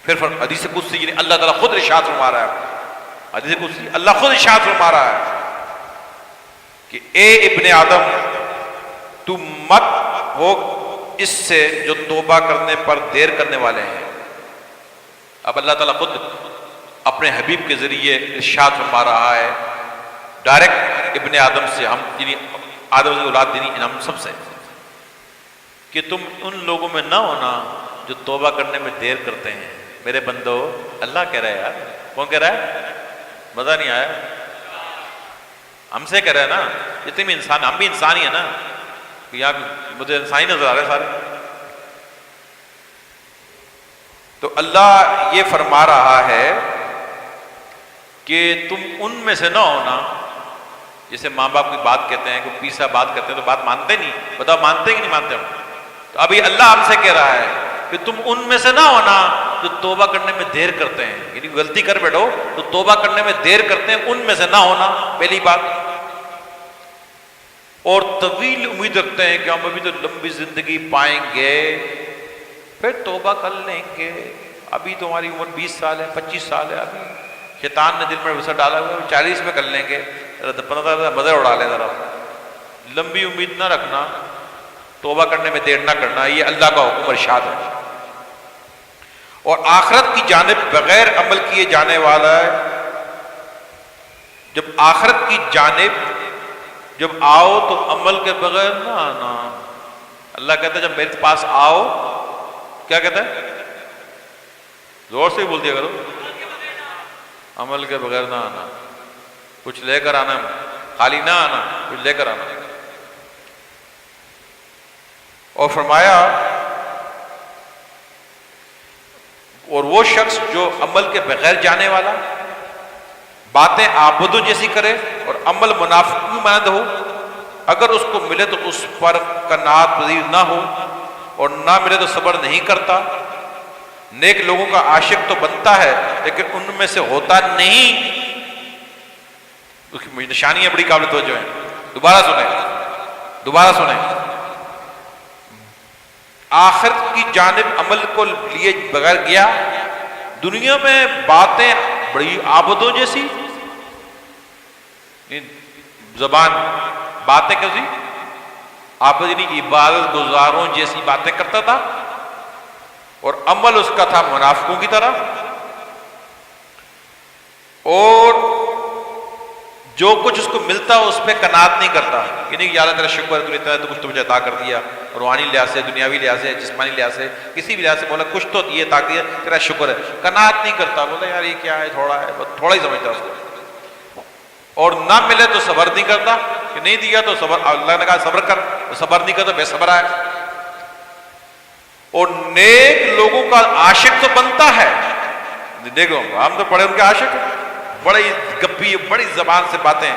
B: پھر حدیث قدسی یعنی اللہ تعالیٰ خود ارشاد فرما رہا ہے، حدیث قدسی اللہ خود ارشاد فرما رہا ہے کہ اے ابن آدم تو مت ہو اس سے جو توبہ کرنے پر دیر کرنے والے ہیں۔ اب اللہ تعالیٰ خود اپنے حبیب کے ذریعے ارشاد فرما رہا ہے ڈائریکٹ ابن آدم سے، ہم یعنی آدم سے اولاد یعنی ہم سب سے، کہ تم ان لوگوں میں نہ ہونا جو توبہ کرنے میں دیر کرتے ہیں۔ میرے بندو، اللہ کہہ رہا ہے یار، کون کہہ رہا ہے؟ مزہ نہیں آیا؟ ہم سے کہہ رہا ہے نا، جتنے بھی انسان، ہم بھی انسان ہی ہیں نا، یہاں مجھے انسان ہی نظر آ رہے ہیں سارے۔ تو اللہ یہ فرما رہا ہے کہ تم ان میں سے نہ ہونا، جیسے ماں باپ کی بات کہتے ہیں، کوئی پیسا بات کرتے ہیں تو بات مانتے نہیں، بتاؤ مانتے کہ نہیں مانتے ہم؟ تو ابھی اللہ ہم سے کہہ رہا ہے کہ تم ان میں سے نہ ہونا جو توبہ کرنے میں دیر کرتے ہیں، یعنی غلطی کر بیٹھو تو توبہ کرنے میں دیر کرتے ہیں، ان میں سے نہ ہونا، پہلی بات۔ اور طویل امید رکھتے ہیں کہ ہم ابھی تو لمبی زندگی پائیں گے، پھر توبہ کر لیں گے، ابھی تو ہماری عمر 20 سال ہے، 25 سال ہے، ابھی شیطان نے دل میں وسع ڈالا ہوا ہے، 40 میں کر لیں گے، 15 مزے اڑا لیں ذرا۔ لمبی امید نہ رکھنا، توبہ کرنے میں دیر نہ کرنا، یہ اللہ کا حکم ارشاد ہے۔ اور آخرت کی جانب بغیر عمل کیے جانے والا ہے، جب آخرت کی جانب جب آؤ تو عمل کے بغیر نہ آنا۔ اللہ کہتا ہے جب میرے پاس آؤ، کیا کہتا ہے؟ زور سے بول دیا کرو، عمل کے بغیر نہ آنا، کچھ لے کر آنا، خالی نہ آنا، کچھ لے کر آنا۔ اور فرمایا اور وہ شخص جو عمل کے بغیر جانے والا، باتیں عابدوں جیسی کرے اور عمل منافقوں مانند ہو، اگر اس کو ملے تو اس پر قناعت پذیر نہ ہو اور نہ ملے تو صبر نہیں کرتا۔ نیک لوگوں کا عاشق تو بنتا ہے لیکن ان میں سے ہوتا نہیں۔ اس کی نشانیاں بڑی قابل توجہ ہیں، دوبارہ سنیں۔ آخرت کی جانب عمل کو لیے بغیر گیا، دنیا میں باتیں بڑی عابدوں جیسی، زبان باتیں کیسی عابد یعنی عبادت گزاروں جیسی باتیں کرتا تھا، اور عمل اس کا تھا منافقوں کی طرح، اور جو کچھ اس کو ملتا اس پہ قناعت نہیں کرتا، یعنی یا اللہ تیرا شکر ہے تو اتنا تو کچھ تو مجھے عطا کر دیا، روحانی لحاظ سے، دنیاوی لحاظ سے، جسمانی لحاظ سے، کسی بھی لحاظ سے، بولا کچھ تو یہ عطا کیا، تیرا شکر ہے، قناعت نہیں کرتا، بولا یار یہ کیا ہے، تھوڑا ہے، بس تھوڑا ہی سمجھتا اس کو، اور نہ ملے تو صبر نہیں کرتا، کہ نہیں دیا تو صبر، اللہ نے کہا صبر کر، صبر نہیں کرتا بے صبر ہے۔ اور نیک لوگوں کا عاشق تو بنتا ہے، دیکھو ہم تو پڑھے ان کے عاشق ہیں، بڑی گپی، بڑی زبان سے باتیں،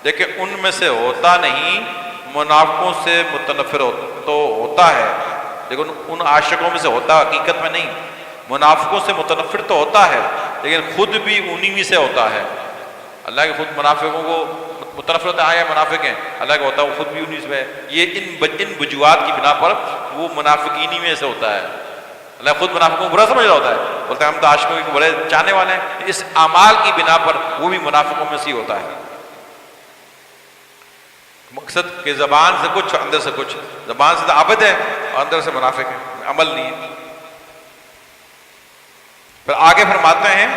B: لیکن ان میں سے ہوتا نہیں، منافقوں سے متنفر تو ہوتا ہے، لیکن ان عاشقوں میں سے ہوتا حقیقت میں نہیں۔ منافقوں سے متنفر تو ہوتا ہے لیکن خود بھی انہی میں سے ہوتا ہے۔ اللہ کے خود منافقوں کو متنفر ہوتا ہے، منافق ہیں، اللہ کا ہوتا ہے وہ خود بھی انہی سے ہے۔ یہ ان وجوہات کی بنا پر وہ منافقینی میں سے ہوتا ہے۔ اللہ خود منافقوں کو برا سمجھ رہا ہوتا ہے، بولتا ہے ہم تو عاشقوں کے بڑے چاہنے والے ہیں، اس اعمال کی بنا پر وہ بھی منافقوں میں سے ہی ہوتا ہے۔ مقصد کہ زبان سے کچھ، اندر سے کچھ، زبان سے تو عابد ہے اور اندر سے منافق ہے، عمل نہیں ہے۔ پھر آگے فرماتے ہیں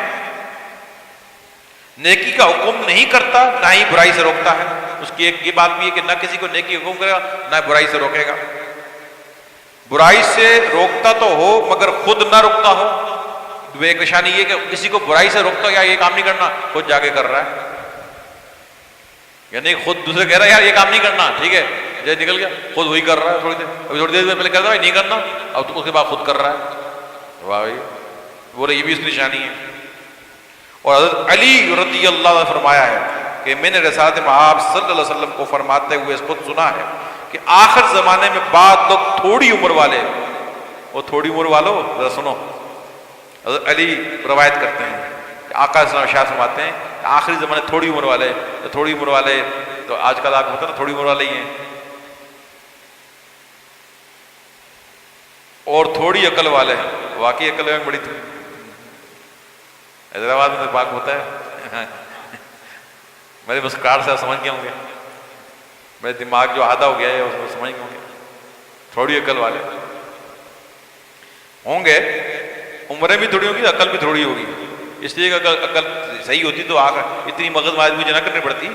B: نیکی کا حکم نہیں کرتا، نہ ہی برائی سے روکتا ہے۔ اس کی ایک یہ بات بھی ہے کہ نہ کسی کو نیکی حکم کرے گا، نہ برائی سے روکے گا۔ برائی سے روکتا تو ہو مگر خود نہ روکتا ہو۔ ایک نشانی یہ کہ کسی کو برائی سے روکتا ہو، یا یہ کام نہیں کرنا، خود جا کے کر رہا ہے، یعنی خود دوسرے کہہ رہا ہے یار یہ کام نہیں کرنا، ٹھیک ہے، یہ نکل گیا، خود وہی کر رہا ہے، تھوڑی دیر ابھی تھوڑی دیر پہلے کر رہا ہے نہیں کرنا، اب تو اس کے بعد خود کر رہا ہے. واہ بھائی، بولے یہ بھی اس کی نشانی ہے. اور حضرت علی رضی اللہ عنہ نے فرمایا ہے کہ میں نے رسالت مآب صلی اللہ علیہ وسلم کو فرماتے ہوئے اس کو سنا ہے کہ آخر زمانے میں بعض لوگ تھوڑی عمر والے، وہ تھوڑی عمر والوں ذرا سنو، حضرت علی روایت کرتے ہیں کہ آقا صلی اللہ علیہ وسلم فرماتے ہیں کہ آخری زمانے تھوڑی عمر والے، تو تھوڑی عمر والے تو آج کل آپ ہوتا نا تھوڑی عمر والے ہی ہیں، اور تھوڑی عقل والے، واقعی عقل میں بڑی حیدرآباد میں پاک ہوتا ہے. میرے مسکراہٹ سے آپ سمجھ گئے ہوں گے، میرے دماغ جو آدھا ہو گیا ہے اس کو سمجھ گئے ہوں گے. تھوڑی عقل والے ہوں گے، عمریں بھی تھوڑی ہوگی، عقل بھی تھوڑی ہوگی. اس لیے کہ عقل صحیح ہوتی تو اتنی مغز ماج مجھے نہ کرنی پڑتی.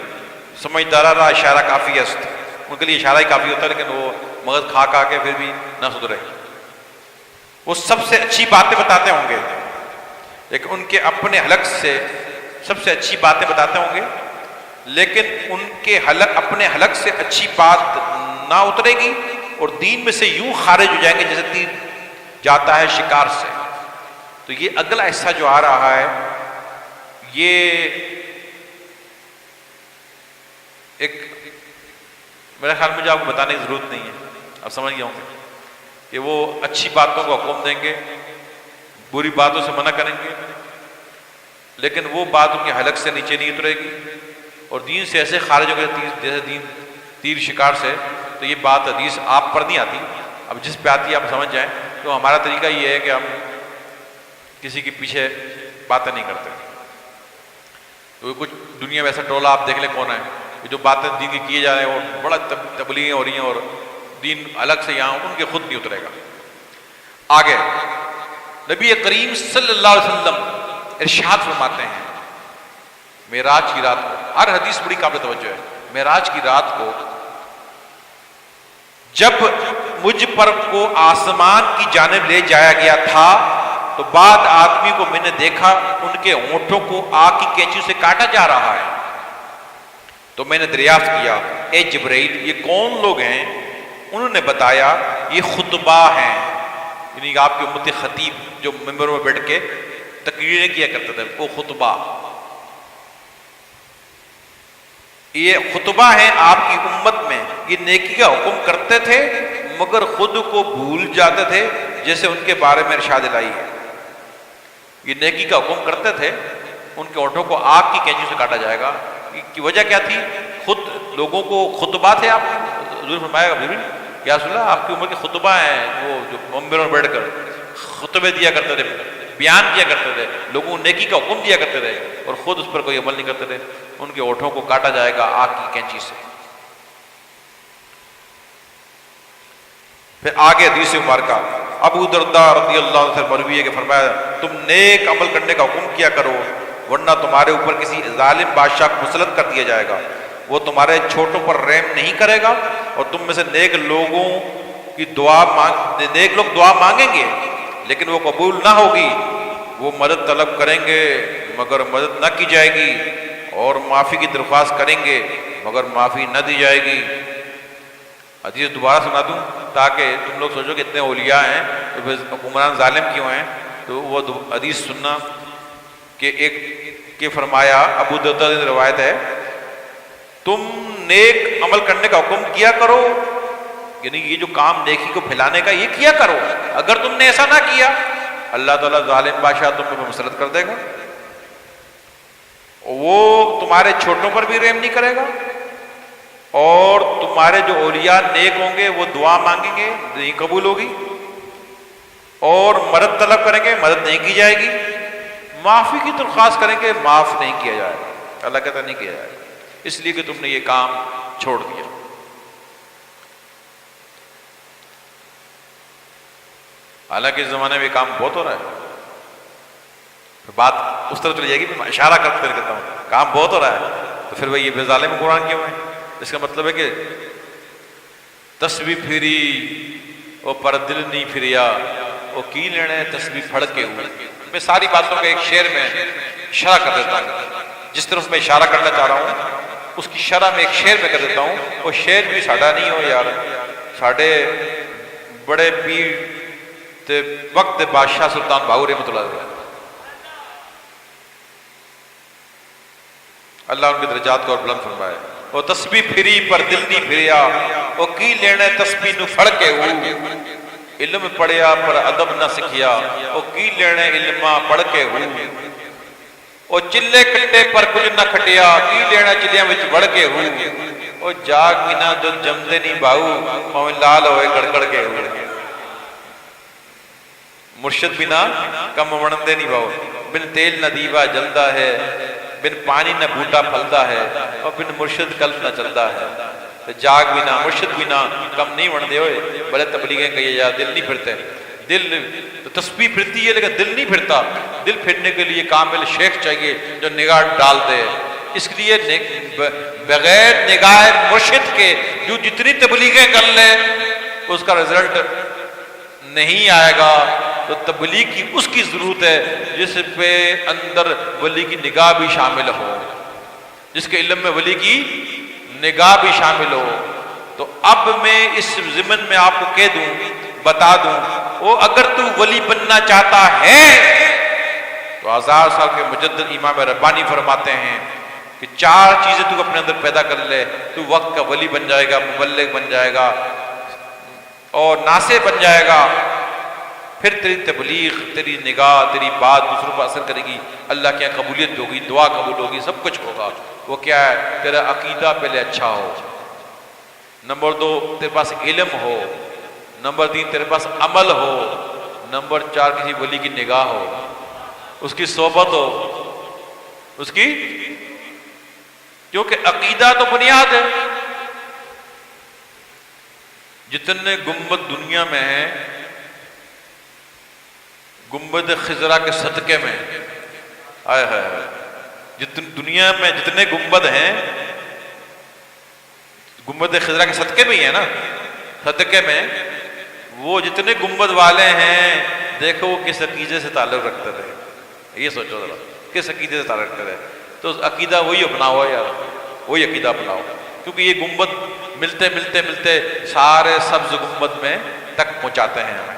B: سمجھدارا رہا اشارہ کافی است، ان کے لیے اشارہ ہی کافی ہوتا ہے، لیکن وہ مغز کھا کے پھر بھی نہ سدھرے. وہ سب سے اچھی باتیں بتاتے ہوں گے، لیکن ان کے اپنے حلق سے سب سے اچھی باتیں بتاتے ہوں گے، لیکن ان کے حلق اپنے حلق سے اچھی بات نہ اترے گی، اور دین میں سے یوں خارج ہو جائیں گے جیسے تیر جاتا ہے شکار سے. تو یہ اگلا حصہ جو آ رہا ہے، یہ ایک میرے خیال میں جو آپ کو بتانے کی ضرورت نہیں ہے، آپ سمجھ گئے ہوں گے کہ وہ اچھی باتوں کو حکم دیں گے، بری باتوں سے منع کریں گے، لیکن وہ بات ان کے حلق سے نیچے نہیں اترے گی، اور دین سے ایسے خارج ہو گئے جیسے دین تیر شکار سے. تو یہ بات حدیث آپ پر نہیں آتی، اب جس پہ آتی ہے آپ سمجھ جائیں. تو ہمارا طریقہ یہ ہے کہ ہم کسی کے پیچھے باتیں نہیں کرتے. تو کچھ دنیا میں ایسا ٹولہ آپ دیکھ لیں کون ہے جو باتیں دین کی کیے جا رہے ہیں اور بڑا تبلیغیں ہو رہی ہیں، اور دین الگ سے یہاں ان کے خود نہیں اترے گا. آگے نبی کریم صلی اللہ علیہ وسلم ارشاد فرماتے ہیں معراج کی رات کو، ہر حدیث بڑی قابل توجہ ہے. معراج کی رات کو جب مجھ پر کو آسمان کی جانب لے جایا گیا تھا تو بعد آدمی کو میں نے دیکھا ان کے ہونٹوں کو آگ کی کینچی سے کاٹا جا رہا ہے. تو میں نے دریافت کیا اے جبرائیل یہ کون لوگ ہیں؟ انہوں نے بتایا یہ خطبہ ہیں، یعنی آپ کی امت خطیب جو ممبروں میں بیٹھ کے تقریریں کیا کرتے تھے وہ خطبہ. یہ خطبہ ہیں آپ کی امت میں، یہ نیکی کا حکم کرتے تھے مگر خود کو بھول جاتے تھے، جیسے ان کے بارے میں ارشاد الہی ہے. یہ نیکی کا حکم کرتے تھے، ان کے ہونٹوں کو آگ کی کینچی سے کاٹا جائے گا. کی وجہ کیا تھی؟ خود لوگوں کو خطبہ تھے. آپ حضور فرمایا یا رسول اللہ آپ کی عمر کے خطبہ ہیں، وہ جو منبروں میں بیٹھ کر خطبے دیا کرتے تھے، بیان کیا کرتے تھے، لوگوں کو نیکی کا حکم دیا کرتے تھے اور خود اس پر کوئی عمل نہیں کرتے تھے. ان کے ہونٹوں کو کاٹا جائے گا آگ کی کینچی سے. پھر آگے حدیث مبارکہ ابو درداء رضی اللہ عنہ سے مروی ہے کہ فرمایا تم نیک عمل کرنے کا حکم کیا کرو ورنہ تمہارے اوپر کسی ظالم بادشاہ کو مسلط کر دیا جائے گا. وہ تمہارے چھوٹوں پر رحم نہیں کرے گا، اور تم میں سے نیک لوگ دعا مانگیں گے لیکن وہ قبول نہ ہوگی. وہ مدد طلب کریں گے مگر مدد نہ کی جائے گی، اور معافی کی درخواست کریں گے مگر معافی نہ دی جائے گی. حدیث دوبارہ سنا دوں تاکہ تم لوگ سوچو کہ اتنے اولیاء ہیں تو پھر حکمران ظالم کیوں ہیں. تو وہ حدیث سننا کہ ایک کے فرمایا ابو درداء کی روایت ہے تم نیک عمل کرنے کا حکم کیا کرو، یعنی یہ جو کام نیکی کو پھیلانے کا یہ کیا کرو. اگر تم نے ایسا نہ کیا اللہ تعالیٰ ظالم بادشاہ تم پہ مسلط کر دے گا، وہ تمہارے چھوٹوں پر بھی رحم نہیں کرے گا، اور تمہارے جو اولیاء نیک ہوں گے وہ دعا مانگیں گے نہیں قبول ہوگی، اور مدد طلب کریں گے مدد نہیں کی جائے گی، معافی کی درخواست کریں گے معاف نہیں کیا جائے گا. اللہ کہتا نہیں کیا جائے گا اس لیے کہ تم نے یہ کام چھوڑ دیا. حالانکہ اس زمانے میں یہ کام بہت ہو رہا ہے. بات اس طرح چلی جائے گی، میں اشارہ کرتے کہتا ہوں کام بہت ہو رہا ہے تو پھر بھائی یہ ظالم قرآن کیوں ہے؟ اس کا مطلب ہے کہ تسبیح پھری وہ پر دل نہیں پھریا وہ کی لینے تسبیح پھڑ کے ہوئے. میں ساری باتوں کے ایک شعر میں اشارہ کر دیتا ہوں. جس طرف میں اشارہ کرنا چاہ رہا ہوں اس کی شرح میں ایک شعر میں کر دیتا ہوں. وہ شعر بھی ساڈا نہیں ہو یار, ساڈے بڑے پیر تے وقت بادشاہ سلطان باہو رحمۃ اللہ علیہ, اللہ ان کے درجات کو اور بلند فرمائے. وہ تسبیح پھری پر دل نہیں پھریا, وہ کی لینے تسبیح نو پھڑ کے ہو, علم پڑھیا پر ادب نہ سکھیا, وہ کی لینے علماں پڑھ کے ہو, وہ چلے کٹے پر کچھ نہ کھٹیا, کی لینا چلیاں وچ بڑھ کے ہو, وہ جاگ بنا دل جمدے نہیں باہو, پاویں لال ہوئے گڑگڑ کے ہو. مرشد بنا کم وڑندے نہیں باہو, بن تیل نہ دیوا جلدا ہے, بن پانی نہ بوٹا پھلدا ہے, اور بن مرشد قلب نہ چلدا ہے. جاگ بنا مرشد بنا کم نہیں وڑندے ہوئے, بڑے تبلیغیں کہیے یا دل نہیں پھرتے. دل تو تسبیح پھرتی ہے لیکن دل نہیں پھرتا. دل پھرنے کے لیے کامل شیخ چاہیے جو نگاہ ڈال دے. اس لیے بغیر نگاہ مرشد کے جو جتنی تبلیغیں کر لے اس کا رزلٹ نہیں آئے گا. تو تبلیغ کی اس کی ضرورت ہے جس پہ اندر ولی کی نگاہ بھی شامل ہو, جس کے علم میں ولی کی نگاہ بھی شامل ہو. تو اب میں اس ضمن میں آپ کو کہہ دوں, بتا دوں, وہ اگر تو ولی بننا چاہتا ہے تو 1000 سال کے مجدد امام ربانی فرماتے ہیں کہ 4 چیزیں تو اپنے اندر پیدا کر لے, تو وقت کا ولی بن جائے گا, مبلغ بن جائے گا اور ناصح بن جائے گا. پھر تیری تبلیغ, تیری نگاہ, تیری بات دوسروں پر اثر کرے گی, اللہ کے یہاں قبولیت ہوگی, دعا قبول ہوگی, سب کچھ ہوگا. وہ کیا ہے؟ تیرا عقیدہ پہلے اچھا ہو, نمبر 2 تیرے پاس علم ہو, نمبر 3 تیرے پاس عمل ہو, نمبر 4 کسی ولی کی نگاہ ہو, اس کی صحبت ہو, اس کی, کیونکہ عقیدہ تو بنیاد ہے. جتنے گنبد دنیا میں ہیں, گنبد خضرا کے صدقے میں, آئے ہے جتنے دنیا میں جتنے گنبد ہیں, گنبد خضرا کے صدقے میں ہی ہے نا, صدقے میں وہ جتنے گنبد والے ہیں دیکھو وہ کس عقیدے سے تعلق رکھتے تھے. یہ سوچو ذرا, کس عقیدے سے تعلق رکھتے تھے. تو عقیدہ وہی اپناؤ یار, وہی عقیدہ اپناؤ, کیونکہ یہ گنبد ملتے ملتے ملتے سارے سبز گنبد میں تک پہنچاتے ہیں ہمیں.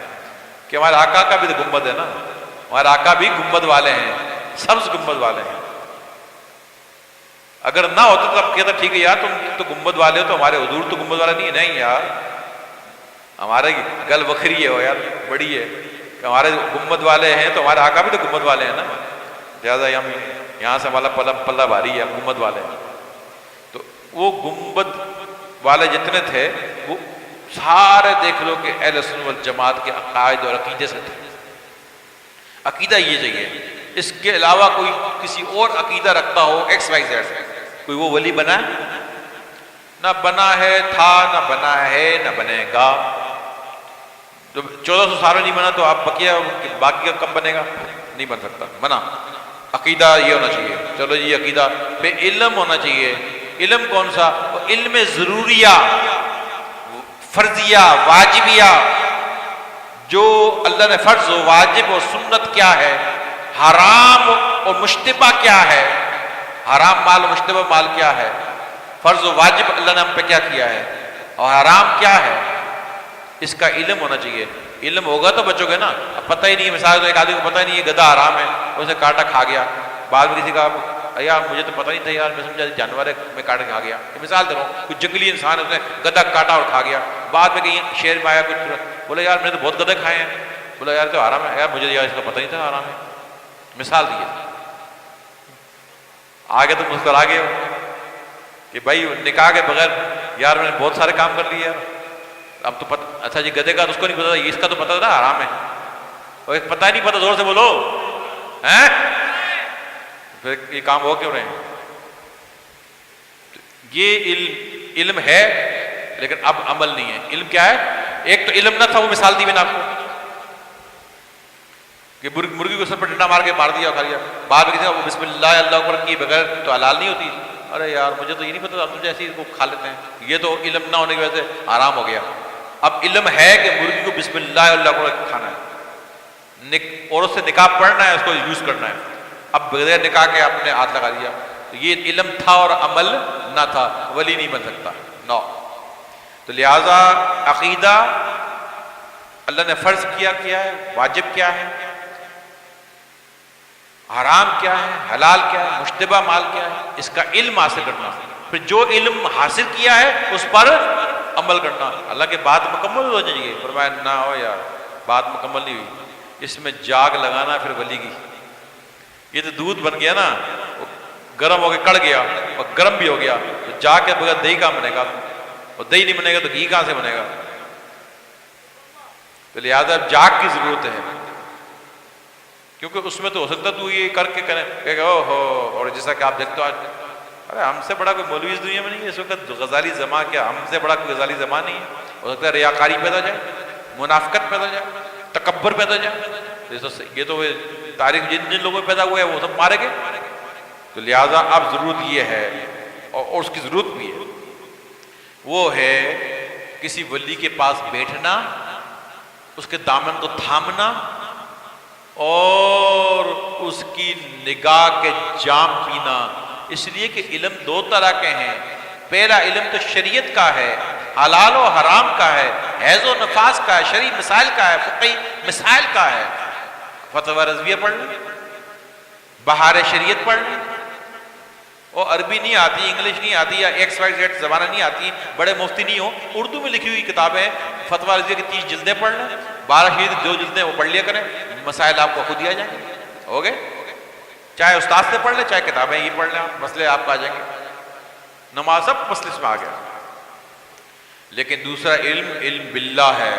B: کہ ہمارے آقا کا بھی تو گنبد ہے نا, ہمارے آقا بھی گنبد والے ہیں, سبز گنبد والے ہیں. اگر نہ ہوتا تو اب کہتا ٹھیک ہے یار تم تو گنبد والے ہو, تو ہمارے حضور تو گنبد والے نہیں ہے. نہیں یار, ہمارے گل وکھری ہے وہ یار, بڑی ہے کہ ہمارے گنبد والے ہیں تو ہمارے آقا بھی تو گنبد والے ہیں نا. لہٰذا ہم یہاں سے ہمارا پلہ بھاری ہے, گنبد والے ہیں. تو وہ گنبد والے جتنے تھے وہ سارے دیکھ لو کہ اہل سنت والجماعت کے عقائد اور عقیدے سے تھے. عقیدہ یہ چاہیے, اس کے علاوہ کوئی کسی اور عقیدہ رکھتا ہو XYZ, کوئی وہ ولی بنا ہے؟ نہ بنا ہے, تھا نہ بنا ہے, نہ بنے گا. جب 1400 سال نہیں بنا تو آپ باقی کا کم بنے گا؟ نہیں بن سکتا. بنا عقیدہ یہ ہونا چاہیے. چلو جی عقیدہ پہ علم ہونا چاہیے. علم کون سا؟ علم ضروریہ, فرضیہ, واجبیہ, جو اللہ نے فرض و واجب اور سنت کیا ہے, حرام اور مشتبہ کیا ہے, حرام مال اور مشتبہ مال کیا ہے, فرض و واجب اللہ نے ہم پہ کیا کیا ہے, اور حرام کیا ہے, اس کا علم ہونا چاہیے. علم ہوگا تو بچو گے نا. اب پتہ ہی نہیں ہے, مثال تو ایک آدمی کو پتہ ہی نہیں ہے گدھا حرام ہے, اسے کاٹا کھا گیا. بعد میں کسی کا یار مجھے تو پتہ نہیں تھا یار, میں سمجھا جانور ہے, میں کاٹ کے کھا گیا. مثال دے رہا ہوں, کوئی جنگلی انسان ہے, اس نے گدھا کاٹا اور کھا گیا. بعد میں کہیں شیر میں آیا کچھ, بولا یار میں نے تو بہت گدھے کھائے ہیں, بولا یار تو حرام ہے, یار مجھے یار اس کا پتہ نہیں تھا حرام ہے. مثال دی آگے تو مسکرا گئے ہو کہ بھائی نکاح کے بغیر یار میں نے بہت سارے کام کر لیے یار. اب تو پتہ, اچھا جی گدھے کا تو اس کو نہیں پتا, اس کا تو پتہ تھا حرام ہے, اور پتہ ہی نہیں پتا, زور سے بولو ہیں, پھر یہ کام ہو کیوں رہے ہیں؟ یہ علم ہے لیکن اب عمل نہیں ہے. علم کیا ہے؟ ایک تو علم نہ تھا, وہ مثال دی میں نے آپ کو کہ مرغی کو سر پر ڈنڈا مار کے مار دیا, کھا لیا. بعد میں کسی وہ بسم اللہ اللہ اکبر کی بغیر تو حلال نہیں ہوتی. ارے یار مجھے تو یہ نہیں پتا, مجھے ایسے ہی وہ کھا لیتے ہیں. یہ تو علم نہ ہونے کی وجہ سے حرام ہو گیا. اب علم ہے کہ مرغی کو بسم اللہ اللہ اکبر کھانا ہے, اور اس سے نکاح پڑھنا ہے, اس کو یوز کرنا ہے. اب بغیر نکاح کے آپ نے ہاتھ لگا دیا, تو یہ علم تھا اور عمل نہ تھا، ولی نہیں بن سکتا. نو. تو لہذا عقیدہ اللہ نے فرض کیا ہے، واجب کیا ہے، حرام کیا ہے، حلال کیا ہے، مشتبہ مال کیا ہے، اس کا علم حاصل کرنا. پھر جو علم حاصل کیا ہے اس پر عمل کرنا. اللہ کے بات مکمل ہو جائے. فرمایا نہ ہو یار، بات مکمل نہیں ہوئی، اس میں جاگ لگانا پھر ولی کی. یہ تو دودھ بن گیا نا، وہ گرم ہو کے کڑ گیا اور گرم بھی ہو گیا، تو جاگ کے بغیر دہی کہاں بنے گا، اور دہی نہیں بنے گا تو گھی کہاں سے بنے گا. تو لہٰذا جاگ کی ضرورت ہے، کیونکہ اس میں تو ہو سکتا تو یہ کر کے کرے او ہو. اور جیسا کہ آپ دیکھتے ہو آج، ارے ہم سے بڑا کوئی مولوی اس دنیا میں نہیں ہے اس وقت. غزالی زماں کیا، ہم سے بڑا کوئی غزالی زماں نہیں ہے. ہو سکتا ہے ریاکاری پیدا جائے، منافقت پیدا جائے، تکبر پیدا جائے. یہ تو تاریخ جن لوگوں میں پیدا ہوا ہے وہ سب مارے گئے. تو لہٰذا اب ضرورت یہ ہے، اور اس کی ضرورت بھی ہے، وہ ہے کسی ولی کے پاس بیٹھنا، اس کے دامن کو تھامنا اور اس کی نگاہ کے جام پینا. اس لیے کہ علم دو طرح کے ہیں. پہلا علم تو شریعت کا ہے، حلال و حرام کا ہے، حیض و نفاس کا ہے، شرعی مسائل کا ہے، فقہی مسائل کا ہے. فتویٰ رضویہ پڑھ لیں، بہار شریعت پڑھ لیں. اور عربی نہیں آتی، انگلش نہیں آتی، یا ایکس وائی زیڈ زبانہ نہیں آتی، بڑے مفتی نہیں ہو، اردو میں لکھی ہوئی کتابیں فتویٰ رضویہ کی 30 جلدیں پڑھ لیں. 12 شریعت 2 جلدیں وہ پڑھ لیا کریں، مسائل آپ کو خود ہی آ جائیں گے. ہو گئے. چاہے استاد سے پڑھ لیں، چاہے کتابیں یہ پڑھ لیں، مسئلے آپ کو آ جائیں گے. نماز سب مسئلے اس میں آ گیا. لیکن دوسرا علم، علم باللہ ہے.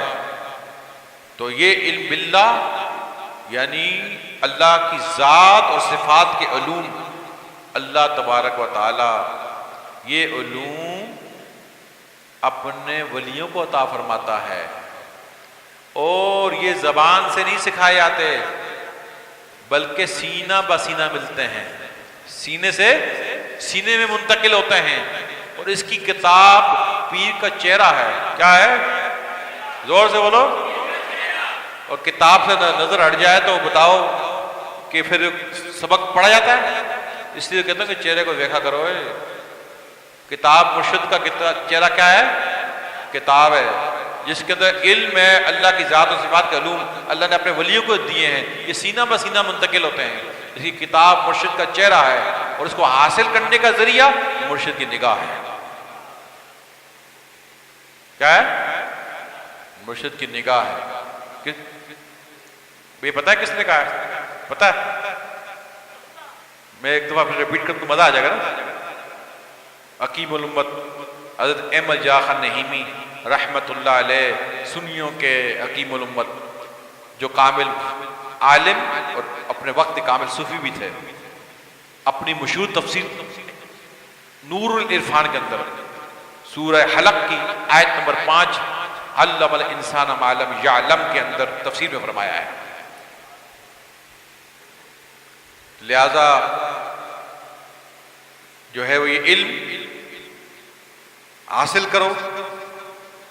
B: تو یہ علم باللہ یعنی اللہ کی ذات اور صفات کے علوم، اللہ تبارک و تعالی یہ علوم اپنے ولیوں کو عطا فرماتا ہے. اور یہ زبان سے نہیں سکھائے جاتے، بلکہ سینہ بسینہ ملتے ہیں، سینے سے سینے میں منتقل ہوتے ہیں. اور اس کی کتاب پیر کا چہرہ ہے. کیا ہے؟ زور سے بولو. اور کتاب سے نظر ہٹ جائے تو بتاؤ کہ پھر سبق پڑھا جاتا ہے. اس لیے کہتے ہیں کہ چہرے کو دیکھا کرو. کتاب مرشد کا چہرہ کیا ہے؟ کتاب ہے، جس کے اندر علم ہے، اللہ کی ذات و صفات کے علوم اللہ نے اپنے ولیوں کو دیے ہیں. یہ سینہ بسینہ منتقل ہوتے ہیں. اس کی کتاب مرشد کا چہرہ ہے، اور اس کو حاصل کرنے کا ذریعہ مرشد کی نگاہ ہے. کیا ہے؟ مرشد کی نگاہ ہے. یہ پتہ ہے کس نے کہا ہے؟ پتہ ہے؟ میں ایک دفعہ پھر ریپیٹ کروں تو مزہ آ جائے گا نا. حکیم الامت حضرت احمد جاں خان نہیمی رحمت اللہ علیہ، سنیوں کے حکیم الامت، جو کامل عالم اور اپنے وقت کامل صوفی بھی تھے. اپنی مشہور تفسیر نور العرفان کے اندر سورہ حلق کی آیت نمبر 5 علم الانسان ما لم یعلم کے اندر تفسیر میں فرمایا ہے. لہذا جو ہے وہ یہ علم حاصل کرو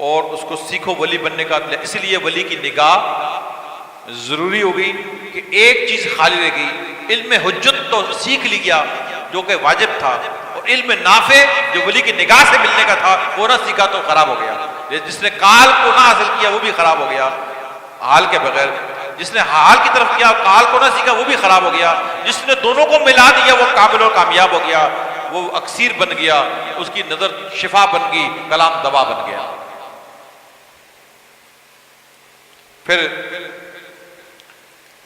B: اور اس کو سیکھو ولی بننے کا. اس لیے ولی کی نگاہ ضروری ہو گئی کہ ایک چیز خالی رہ گئی. علم حجت تو سیکھ لیا جو کہ واجب تھا، اور علم نافع جو ولی کی نگاہ سے ملنے کا تھا وہ نہ سیکھا تو خراب ہو گیا. جس نے کال کو نہ حاصل کیا وہ بھی خراب ہو گیا حال کے بغیر. جس نے حال کی طرف کیا کال کو نہ سیکھا وہ بھی خراب ہو گیا. جس نے دونوں کو ملا دیا وہ کامل اور کامیاب ہو گیا، وہ اکثیر بن گیا، اس کی نظر شفا بن گئی، کلام دوا بن گیا. پھر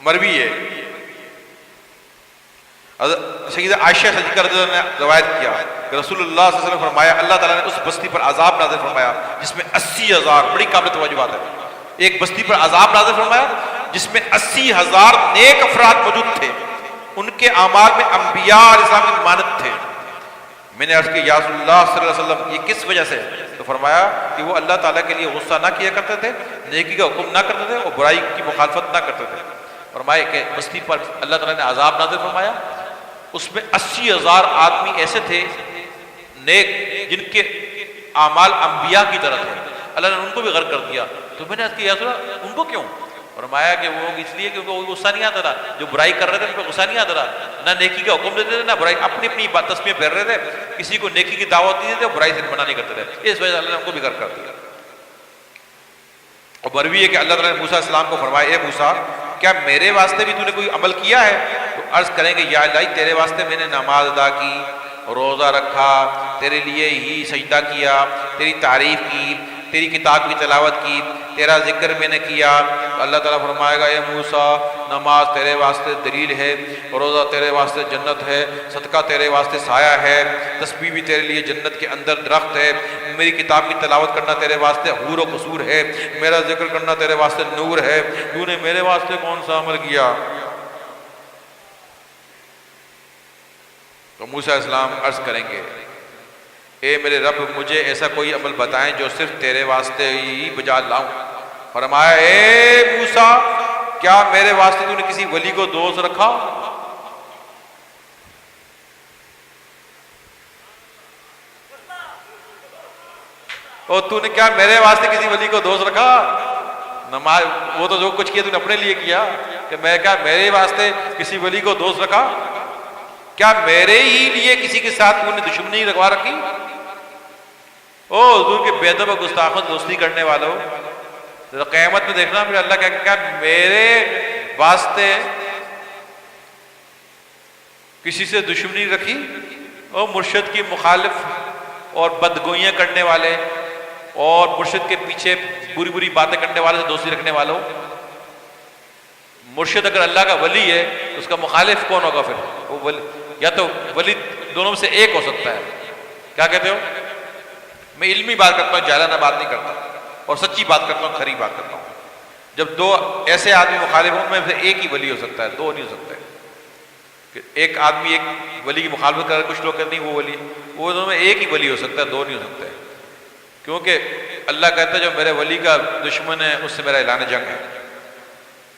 B: مروی ہے سیدہ عائشہ صدیقہ رضی اللہ عنہا نے روایت کیا کہ رسول اللہ صلی اللہ علیہ وسلم فرمایا اللہ تعالیٰ نے اس بستی پر عذاب نازل فرمایا جس میں 80,000، بڑی قابل توجہ بات ہے، ایک بستی پر عذاب نازل فرمایا جس میں 80,000 نیک افراد موجود تھے. ان کے اعمال میں انبیاء علیہ السلام کی مانند تھے. میں نے عرض کی یا رسول اللہ صلی اللہ علیہ وسلم یہ کس وجہ سے؟ تو فرمایا کہ وہ اللہ تعالیٰ کے لیے غصہ نہ کیا کرتے تھے، نیکی کا حکم نہ کرتے تھے اور برائی کی مخالفت نہ کرتے تھے. فرمایا کہ بستی پر اللہ تعالیٰ نے عذاب نازل فرمایا، اس میں 80,000 آدمی ایسے تھے نیک جن کے اعمال انبیاء کی طرح تھے. اللہ نے ان کو بھی غرق کر دیا. تو میں نے عرض کی یا رسول اللہ ان کو کیوں؟ فرمایا کہ وہ اس لیے کہ ان کو غصہ نہیں آتا تھا، جو برائی کر رہے تھے ان پہ غصہ نہیں آتا تھا، نہ نیکی کا حکم دیتے تھے نہ برائی، اپنی اپنی تسمیہ پھیر رہے تھے، کسی کو نیکی کی دعوت نہیں دیتے، برائی سے منع نہیں کرتے تھے، اس وجہ سے اللہ نے ان کو بھی غرق کر دیا۔ اور مروی ہے کہ اللہ تعالیٰ نے موسیٰ علیہ السلام کو فرمایا اے موسیٰ کیا میرے واسطے بھی تو نے کوئی عمل کیا ہے؟ تو عرض کریں کہ یا اللہ تیرے واسطے میں نے نماز ادا کی، روزہ رکھا، تیرے لیے ہی سجدہ کیا، تیری تعریف کی، تیری کتاب کی تلاوت کی، تیرا ذکر میں نے کیا۔ اللہ تعالیٰ فرمائے گا اے موسیٰ نماز تیرے واسطے دلیل ہے، روزہ تیرے واسطے جنت ہے، صدقہ تیرے واسطے سایہ ہے، تسبیح بھی تیرے لیے جنت کے اندر درخت ہے، میری کتاب کی تلاوت کرنا تیرے واسطے حور و قصور ہے، میرا ذکر کرنا تیرے واسطے نور ہے، تو نے میرے واسطے کون سا عمل کیا؟ تو موسیٰ علیہ السلام عرض کریں گے اے میرے رب مجھے ایسا کوئی عمل بتائیں جو صرف تیرے واسطے ہی بجا لاؤں۔ فرمایا اے موسیٰ کیا میرے واسطے تو نے کسی ولی کو دوست رکھا؟ اور تو نے کیا میرے واسطے کسی ولی کو دوست رکھا؟ نماز وہ تو جو کچھ کیا تو نے اپنے لیے کیا، کہ میں کیا میرے واسطے کسی ولی کو دوست رکھا؟ کیا میرے ہی لیے کسی کے ساتھ تو نے دشمنی لگوا رکھی؟ او حضور کے بے ادب و گستاخوں سے دوستی کرنے والوں، قیامت میں دیکھنا پھر اللہ کہے کیا میرے واسطے کسی سے دشمنی رکھی؟ او مرشد کی مخالف اور بدگوئیاں کرنے والے اور مرشد کے پیچھے بری بری باتیں کرنے والے سے دوستی رکھنے والوں، مرشد اگر اللہ کا ولی ہے تو اس کا مخالف کون ہوگا پھر؟ وہ ولی یا تو ولی دونوں میں سے ایک ہو سکتا ہے۔ کیا کہتے ہو؟ میں علمی بات کرتا ہوں، جاہلانہ بات نہیں کرتا، اور سچی بات کرتا ہوں، کھری بات کرتا ہوں۔ جب دو ایسے آدمی مخالف ہوں میں سے ایک ہی ولی ہو سکتا ہے، دو نہیں ہو سکتے۔ کہ ایک آدمی ایک ولی کی مخالفت کر، کچھ لوگ کہتے ہیں وہ ولی، وہ دونوں میں ایک ہی ولی ہو سکتا ہے، دو نہیں ہو سکتے، کیونکہ اللہ کہتا ہے جو میرے ولی کا دشمن ہے اس سے میرا اعلان جنگ ہے۔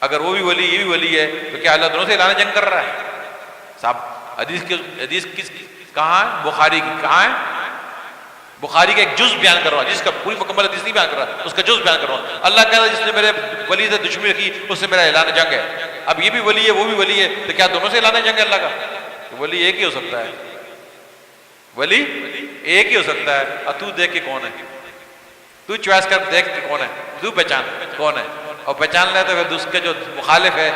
B: اگر وہ بھی ولی یہ بھی ولی ہے تو کیا اللہ دونوں سے اعلان جنگ کر رہا ہے؟ صاحب حدیث کس کہاں ہے؟ بخاری کی کہاں ہے؟ بخاری کا ایک جز بیان کر رہا ہوں، جس کا پوری مکمل حدیث نہیں بیان کر رہا، اس کا جز بیان کر رہا ہوں۔ اللہ کہتا ہے جس نے میرے ولی سے دشمنی رکھی اس سے میرا اعلان جنگ ہے۔ اب یہ بھی ولی ہے وہ بھی ولی ہے تو کیا دونوں سے اعلان جنگ ہے اللہ کا؟ ولی ایک ہی ہو سکتا ہے، ولی ایک ہی ہو سکتا ہے۔ اور تو دیکھ کے کون ہے، تو چوائس کر دیکھ کے کون ہے، تو پہچان کون ہے، اور پہچان لے تو پھر اس کے جو مخالف ہے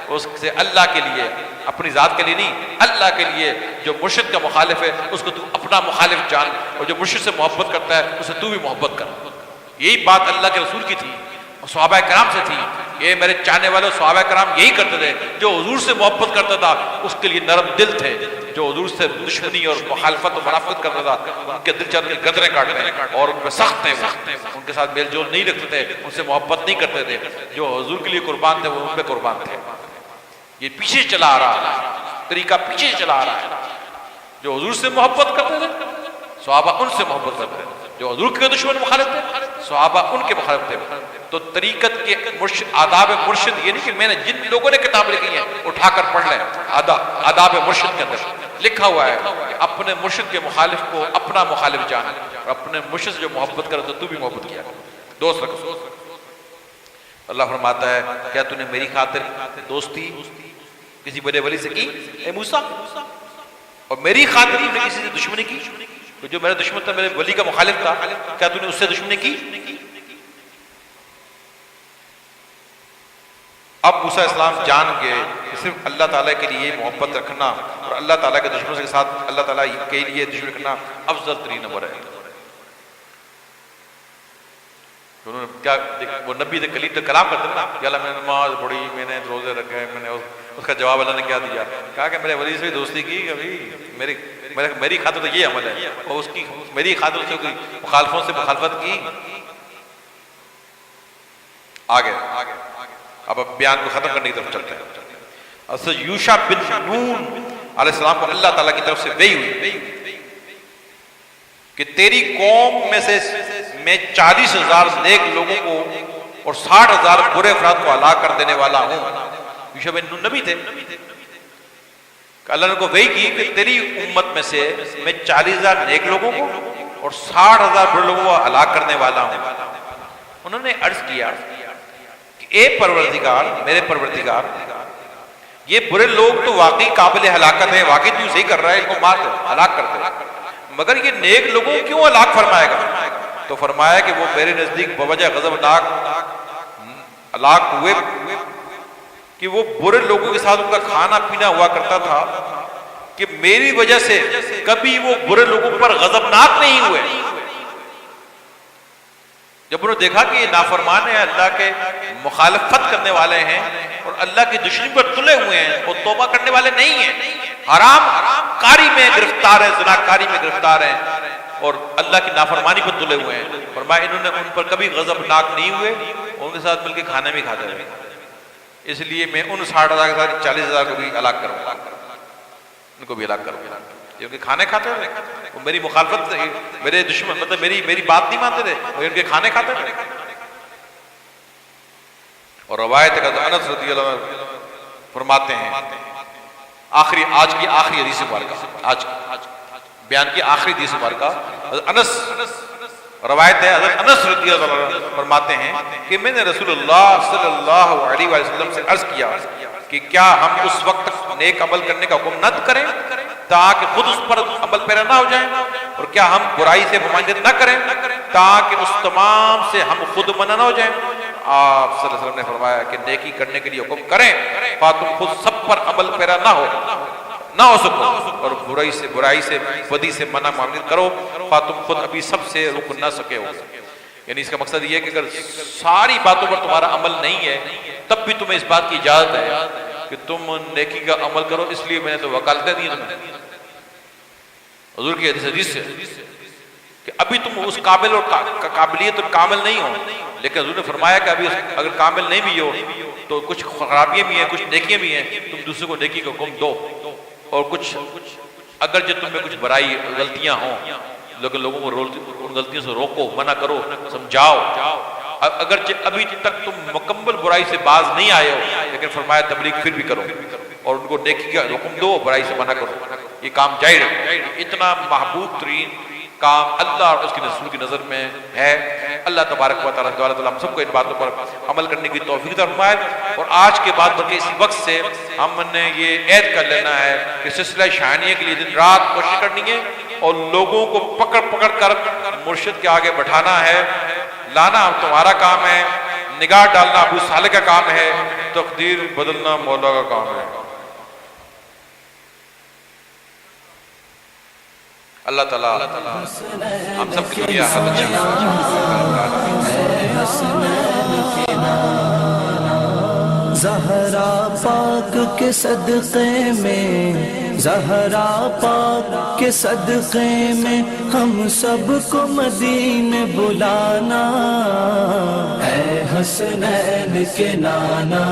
B: اس سے اللہ کے لیے، اپنی ذات کے لیے نہیں، اللہ کے لیے جو مرشد کا مخالف ہے اس کو تو اپنا مخالف جان، اور جو مرشد سے محبت کرتا ہے اسے تو بھی محبت کر۔ یہی بات اللہ کے رسول کی تھی اور صحابہ کرام سے تھی۔ یہ میرے چاہنے والے صحابہ کرام یہی کرتے تھے، جو حضور سے محبت کرتا تھا اس کے لیے نرم دل تھے، جو حضور سے دشمنی اور مخالفت اور منافقت کرتا تھا ان کے دل چاہتے گدریں کاٹنے، اور ان پہ سخت تھے، ان کے ساتھ میل جول نہیں رکھتے تھے، ان سے محبت نہیں کرتے تھے۔ جو حضور کے لیے قربان تھے وہ ان پہ قربان تھے۔ یہ پیچھے چلا آ رہا ہے، طریقہ پیچھے چلا آ رہا ہے۔ جو حضور سے محبت کرتے تھے صحابہ ان سے محبت کرتے تھے، جو حضور کے دشمن مخالف تھے صحابہ ان کے مخالف تھے۔ تو طریقت کے آداب مرشد یہ نہیں کہ میں نے جن لوگوں نے کتاب لکھی ہیں اٹھا کر پڑھ لیں، آداب مرشد کے اندر لکھا ہوا ہے کہ اپنے مرشد کے مخالف کو اپنا مخالف جان، اور اپنے مرشد سے جو محبت کرے تو بھی محبت کیا، دوست رکھو۔ اللہ فرماتا ہے کیا تو نے میری خاطر دوستی کسی بڑے ولی سے کی اے موسیٰ، اور میری خاطر تو نے کسی سے دشمنی کی؟ جو میرا دشمن تھا، میرے ولی کا مخالف تھا، کیا تو نے اس سے دشمنی کی؟ اب موسیٰ علیہ السلام جان گئے کہ صرف اللہ تعالیٰ کے لیے محبت رکھنا اور اللہ تعالیٰ کے دشمنوں کے ساتھ اللہ تعالیٰ کے لیے دشمنی رکھنا افضل ترین امر ہے۔ انہوں نے کیا وہ نبی سے کلیم سے کلام کرتے نا کہ اللہ میں نے نماز پڑھی، میں نے روزے رکھے، میں نے اس کا جواب اللہ نے کیا دیا؟ کہا کہ میرے ولی سے بھی دوستی کی، کبھی میری خاطر تو یہ عمل ہے، اور اس کی میری خاطر سے کوئی مخالفوں سے مخالفت کی۔ آگے اب بیان کو ختم کرنے کی طرف چلتے ہیں۔ اصل یوشع بن نون علیہ السلام کو اللہ تعالیٰ کی طرف سے وحی ہوئی کہ تیری قوم میں سے میں 40,000 نیک لوگوں کو اور 60,000 برے افراد کو ہلاک کر دینے والا ہوں۔ یوشع بن نون نبی تھے کہ اللہ نے کو وحی کی کہ تیری امت میں سے میں 40,000 نیک لوگوں کو اور 60,000 برے لوگوں کو ہلاک کرنے والا ہوں۔ انہوں نے عرض کیا کہ اے پروردگار، میرے پروردگار، یہ برے لوگ تو واقعی قابل ہلاکت ہیں، واقعی تو صحیح کر رہا ہے، ان کو مار دے، ہلاک کر دے، مگر یہ نیک لوگوں کو کیوں ہلاک فرمائے گا؟ تو فرمایا کہ وہ میرے نزدیک بوجہ غضبناک ہلاک ہوئے کہ وہ برے لوگوں کے ساتھ ان کا کھانا پینا ہوا کرتا تھا کہ میری وجہ سے کبھی وہ برے لوگوں پر غضبناک نہیں ہوئے۔ جب انہوں نے دیکھا کہ یہ نافرمان ہیں، اللہ کے مخالفت کرنے والے ہیں اور اللہ کی دشمنی پر تلے ہوئے ہیں، وہ توبہ کرنے والے نہیں ہیں، حرام کاری میں گرفتار ہیں، زنا کاری میں گرفتار ہیں اور اللہ کی نافرمانی پر تلے ہوئے ہیں، فرمایا انہوں نے ان پر کبھی غضبناک نہیں ہوئے، ان کے ساتھ مل کے کھانا بھی کھاتے رہے، اس لیے میں ان 60,000 کے ساتھ 40,000 کو بھی ہلاک کروں گا، ان کو بھی ہلاک کروں گا، کیونکہ کھانے کھاتے رہے، وہ میری مخالفت، میرے دشمن، مطلب میری بات نہیں مانتے تھے، وہ ان کے کھانے کھاتے رہے۔ اور روایت کا انس رضی اللہ عنہ فرماتے ہیں، آج کی آخری حدیث مبارکہ، آج بیان کی آخری حدیث مبارکہ، انس روایت ہے، حضرت انس رضی اللہ عنہ فرماتے ہیں کہ میں نے رسول اللہ صلی اللہ علیہ وسلم سے عرض کیا کہ کیا ہم اس وقت تک نیک عمل کرنے کا حکم نہ کریں تاکہ خود اس پر عمل پیرا نہ ہو جائیں، اور کیا ہم برائی سے ممانعت نہ کریں تاکہ اس تمام سے ہم خود منع نہ ہو جائیں؟ آپ صلی اللہ علیہ وسلم نے فرمایا کہ نیکی کرنے کے لیے حکم کریں، تم خود سب پر عمل پیرا نہ ہو سکو، اور برائی سے بدی سے منع معاملت کرو، تم خود ابھی سب سے رک نہ سکے ہو۔ یعنی اس کا مقصد یہ ہے کہ اگر ساری باتوں پر تمہارا عمل نہیں ہے تب بھی تمہیں اس بات کی اجازت ہے کہ تم نیکی کا عمل کرو، اس لیے میں نے تو وکالتیں دی تمہیں، حضور کی حدیث سے کہ ابھی تم اس قابل اور قابلیت اور کامل نہیں ہو، لیکن حضور نے فرمایا کہ ابھی اگر کامل نہیں بھی ہو تو کچھ خرابیاں بھی ہیں، کچھ نیکیاں بھی ہیں، تم دوسرے کو نیکی کا حکم دو، اور کچھ اگر جو تم میں کچھ برائی غلطیاں ہوں لیکن لوگوں کو ان غلطیوں سے روکو، منع کرو، سمجھاؤ، اگرچہ ابھی تک تم مکمل برائی سے باز نہیں آئے ہو لیکن فرمایا تبلیغ پھر بھی کرو اور ان کو نیکی کا حکم دو، برائی سے منع کرو، یہ کام جاری رکھو۔ اتنا محبوب ترین کام اللہ اور اس کے رسول کی نظر میں ہے۔ اللہ تبارک و تعالیٰ ہم سب کو ان باتوں پر عمل کرنے کی توفیق عطا فرمائے، اور آج کے بعد بلکہ اسی وقت سے ہم نے یہ عہد کر لینا ہے کہ سلسلہ شاہنیہ کے لیے دن رات کوشش کرنی ہے اور لوگوں کو پکڑ کر مرشد کے آگے بٹھانا ہے، لانا تمہارا کام ہے، نگاہ ڈالنا ابو صالح کا کام ہے، تقدیر بدلنا مولا کا کام ہے۔ اللہ تعالیٰ ہم سب کی دنیا
A: زہرا پاک کے صدقے میں، زہرا پاک کے صدقے میں ہم سب کو مدینے بلانا، اے حسنین کے نانا،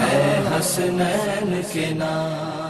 A: اے حسنین کے نانا۔